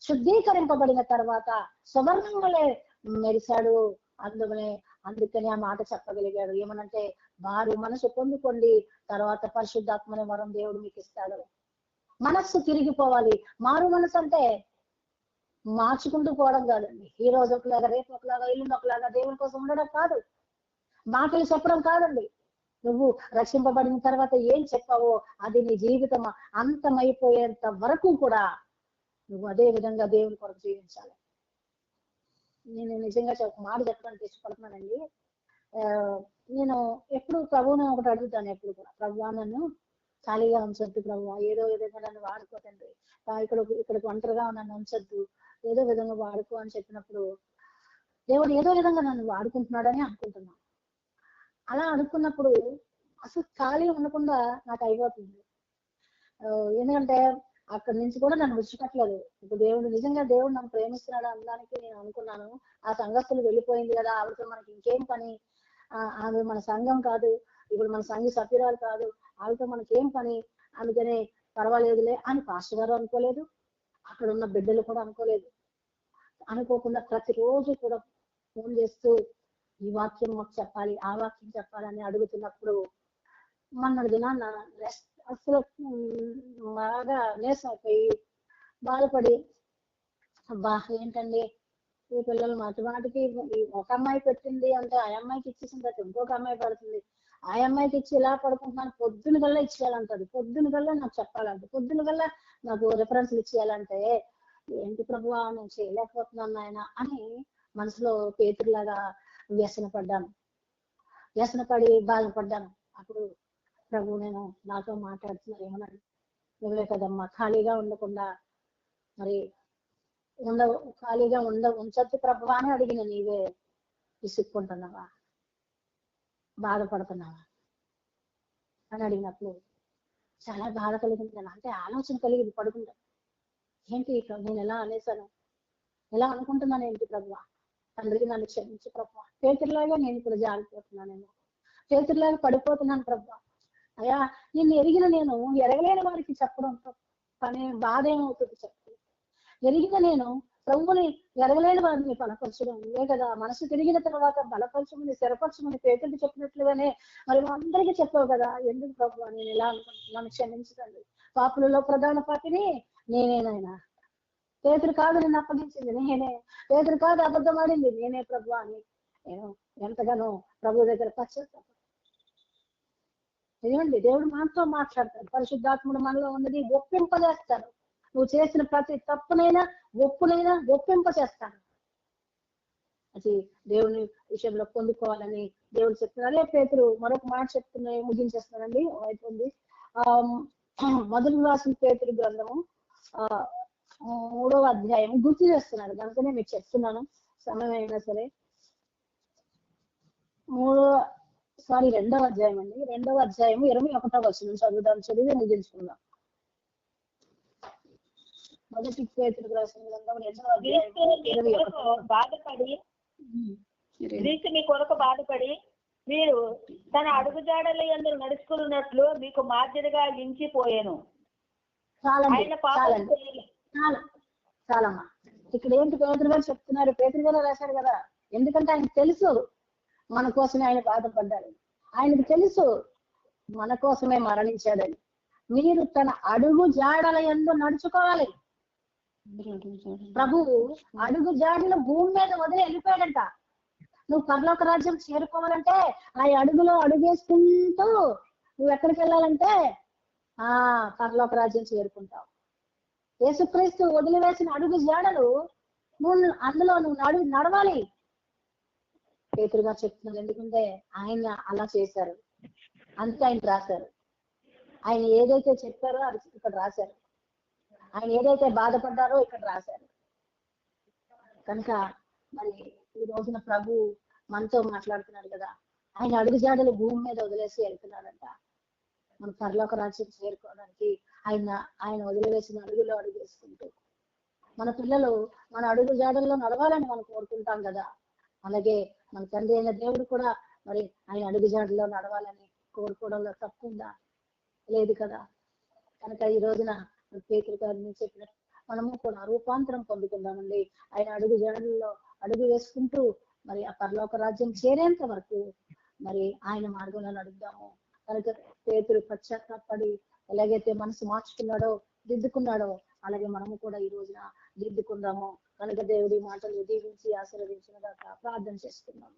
శుద్ధీకరింపబడిన తర్వాత సువర్ణంగానే మెరిశాడు. అందుకని ఆ మాట చెప్పగలిగాడు. ఏమనంటే వారు మనసు పొందుకోండి, తర్వాత పరిశుద్ధాత్మని వరం దేవుడు మీకు ఇస్తాడు. మనస్సు తిరిగిపోవాలి. మారు మనసు అంటే మార్చుకుంటూ పోవడం కాదండి. ఈ రోజు ఒకలాగా, రేపు ఒకలాగా, ఇల్లు ఒకలాగా దేవుని కోసం ఉండడం కాదు. మాటలు చెప్పడం కాదండి. నువ్వు రక్షింపబడిన తర్వాత ఏం చెప్పావో అది నీ జీవితం అంతమైపోయేంత వరకు కూడా నువ్వు అదే విధంగా దేవుని కొరకు జీవించాలి. నేను నిజంగా ఒక మాట చెప్పడానికి ఇష్టపడుతున్నానండి. నేను ఎప్పుడు ప్రభువుని ఒకటి అడుగుతాను, ఎప్పుడు కూడా ప్రభువా నన్ను ఖాళీగా ఉంచొద్దు ప్రభువా, ఏదో విధంగా నన్ను వాడుకోతండి, ఇక్కడికి ఒంటరిగా నన్ను ఉంచొద్దు, ఏదో విధంగా వాడుకో అని చెప్పినప్పుడు దేవుడు ఏదో విధంగా నన్ను వాడుకుంటున్నాడని అనుకుంటున్నాను. అలా అనుకున్నప్పుడు అసలు ఖాళీ ఉండకుండా నాకు అయిపోతుంది. ఎందుకంటే అక్కడి నుంచి కూడా నన్ను విడిచిపెట్టలేదు. ఇప్పుడు నిజంగా దేవుడు నన్ను ప్రేమిస్తున్నాడు అనడానికి నేను అనుకున్నాను. ఆ సంఘస్థులు వెళ్ళిపోయింది కదా, ఆవిడతో మనకి ఇంకేం పని, ఆమె మన సంఘం కాదు, ఇప్పుడు మన సంఘ సభ్యురాలు కాదు, ఆవిడతో మనకేం పని, అందుకనే పర్వాలేదులే అని పాస్టర్ గారు అనుకోలేదు, అక్కడ ఉన్న బిడ్డలు కూడా అనుకోలేదు. అనుకోకుండా ప్రతిరోజు కూడా ఫోన్ చేస్తూ ఈ వాక్యం మాకు చెప్పాలి, ఆ వాక్యం చెప్పాలని అడుగుతున్నప్పుడు మొన్నటి దినాన్న అసలు బాగా నీరసం అయిపోయి బాధపడి, అబ్బా ఏంటండి ఈ పిల్లలు మాటికి ఒక అమ్మాయి పెట్టింది అంటే ఆ అమ్మాయికి ఇచ్చేసిన తర్వాత ఇంకొక అమ్మాయి పడుతుంది, ఆ అమ్మాయికి ఇచ్చి ఇలా పడుకుంటున్నాను, పొద్దున కల్లా ఇచ్చేయాలంటది, పొద్దున కల్లా నాకు చెప్పాలంటే, పొద్దున కల్లా నాకు రిఫరెన్స్లు ఇచ్చేయాలంటే ఏంటి ప్రభువా నేను చేయలేకపోతున్నాను నాయన అని మనసులో పేతురులాగా వ్యసనపడి బాధపడ్డాను. అప్పుడు ప్రభు నేను నాతో మాట్లాడుతున్నారు, ఏమన్నాడు, నువ్వే కదమ్మా ఖాళీగా ఉండకుండా మరి ఖాళీగా ఉంచొద్దు ప్రభు అని అడిగిన, నీవే విసుక్కుంటున్నావా, బాధపడుతున్నావా అని అడిగినప్పుడు చాలా బాధ కలిగింది. అంటే ఆలోచన కలిగింది పడుకుంటా, ఏంటి నేను ఎలా అనేసాను, ఎలా అనుకుంటున్నాను ఏంటి ప్రభువా, తండ్రికి నన్ను క్షమించు ప్రభువా, పేతురులాగా నేను ఇప్పుడు జారిపోతున్నానేమో, పేతురులాగా పడిపోతున్నాను ప్రభువా, అయ్యా నిన్ను ఎరిగిన నేను ఎరగలేని వారికి చెప్పడం పని బాధ ఏమవుతుంది చెప్పు, ఎరిగిన నేను ప్రభువుని ఎరగలేని వారిని బలపరచడం ఇవే కదా, మనసు తిరిగిన తర్వాత బలపరచమని స్థిరపరచమని పేతుడికి చెప్పినట్లుగానే మరి అందరికీ చెప్పావు కదా, ఎందుకు ప్రభు నేను ఎలా అనుకుంటున్నాను, క్షమించదండి, పాపులలో ప్రధాన పాపిని నేనేనైనా, పేతురు కాదు నిన్ను అప్పగించింది నేనే, పేతురు కాదు అబద్ధం ఆడింది నేనే ప్రభు అని నేను ఎంతగానో ప్రభు దగ్గర పశ్చాత్తాపం. ఏమండి దేవుడు మనతో మాట్లాడతాడు, పరిశుద్ధాత్ముడు మనలో ఉన్నది ఒప్పింపజేస్తాడు, నువ్వు చేసిన ప్రతి తప్పునైనా ఒప్పింపజేస్తాడు. అది దేవుని విషయంలో పొందుకోవాలని దేవుడు చెప్తున్నారు. అదే పేతురు మరొక మాట చెప్తున్నా, ముగించేస్తున్నానండి, అయిపోయింది. మొదటి రాసిన పేతురు గ్రంథము 3వ అధ్యాయం గుర్తు చేస్తున్నాడు, కనుకనే మీకు చెప్తున్నాను సమయం అయినా సరే. 2వ అధ్యాయం అండి, 2వ అధ్యాయం 21వ వచనం చదువుదాం, చదివి ముగించుకుందాం. మొదటి పేతురు రాసిన గ్రంథం 2వ అధ్యాయం 21. బాధపడి క్రీస్తు మీ కొరకు బాధపడి మీరు తన అడుగుజాడల యందు నడుచుకున్నట్లు మీకు మాదిరిగా ఎంచిపోయాను. చాలమ్మా. ఇక్కడ ఏంటి పేతురు గారు చెప్తున్నారు, పేతురు గారు రాశారు కదా, ఎందుకంటే ఆయనకు తెలుసు మన కోసమే ఆయన బాధపడ్డాడు, ఆయనకు తెలుసు మన కోసమే మరణించాడని. మీరు తన అడుగు జాడల యందు నడుచుకోవాలి. ప్రభువు అడుగు జాడలు భూమి మీద వదిలి వెళ్ళిపోయాడంట. నువ్వు పరలోక రాజ్యం చేరుకోవాలంటే ఆ అడుగులో అడుగేసుకుంటూ నువ్వు ఎక్కడికి వెళ్ళాలంటే పరలోక రాజ్యం చేరుకుంటావు. యేసుక్రీస్తు వదిలివేసిన అడుగు జాడలు అందులో నువ్వు నడవాలి. పేతురుగా చెప్తున్నారు, ఎందుకంటే ఆయన అలా చేశారు, అంతే ఆయన రాశారు. ఆయన ఏదైతే చెప్పారో అది ఇక్కడ రాశారు, ఆయన ఏదైతే బాధపడ్డారో ఇక్కడ రాశారు. కనుక మరి ఈ రోజున ప్రభు మనతో మాట్లాడుతున్నాడు కదా, ఆయన అడుగుజాడలు భూమి మీద వదిలేసి వెళ్తున్నాడంట. మన పరలోక రాజ్యం చేరుకోవడానికి ఆయన వదిలివేసిన అడుగులో అడుగు వేసుకుంటూ మన పిల్లలు మన అడుగు జాడల్లో నడవాలని మనం కోరుకుంటాం కదా, అలాగే మన తండ్రి అయిన దేవుడు కూడా మరి ఆయన అడుగు జాడల్లో నడవాలని కోరుకోవడంలో తప్పుందా? లేదు కదా. కనుక ఈ రోజున పేతురు గారిని చెప్పినట్టు మనము కూడా రూపాంతరం పొందుకుందామండి. ఆయన అడుగు జాడల్లో అడుగు వేసుకుంటూ మరి ఆ పరలోక రాజ్యం చేరేంత వరకు మరి ఆయన మార్గంలో నడుద్దాము. కనుక పేతురు పశ్చాత్తాపడి ఎలాగైతే మనసు మార్చుకున్నాడో దిద్దుకున్నాడో అలాగే మనము కూడా ఈ రోజున దిద్దుకుందాము. కనుక దేవుడి మాటలు దీవించి ఆశీర్వదించిన దాకా ప్రార్థన చేసుకున్నాము.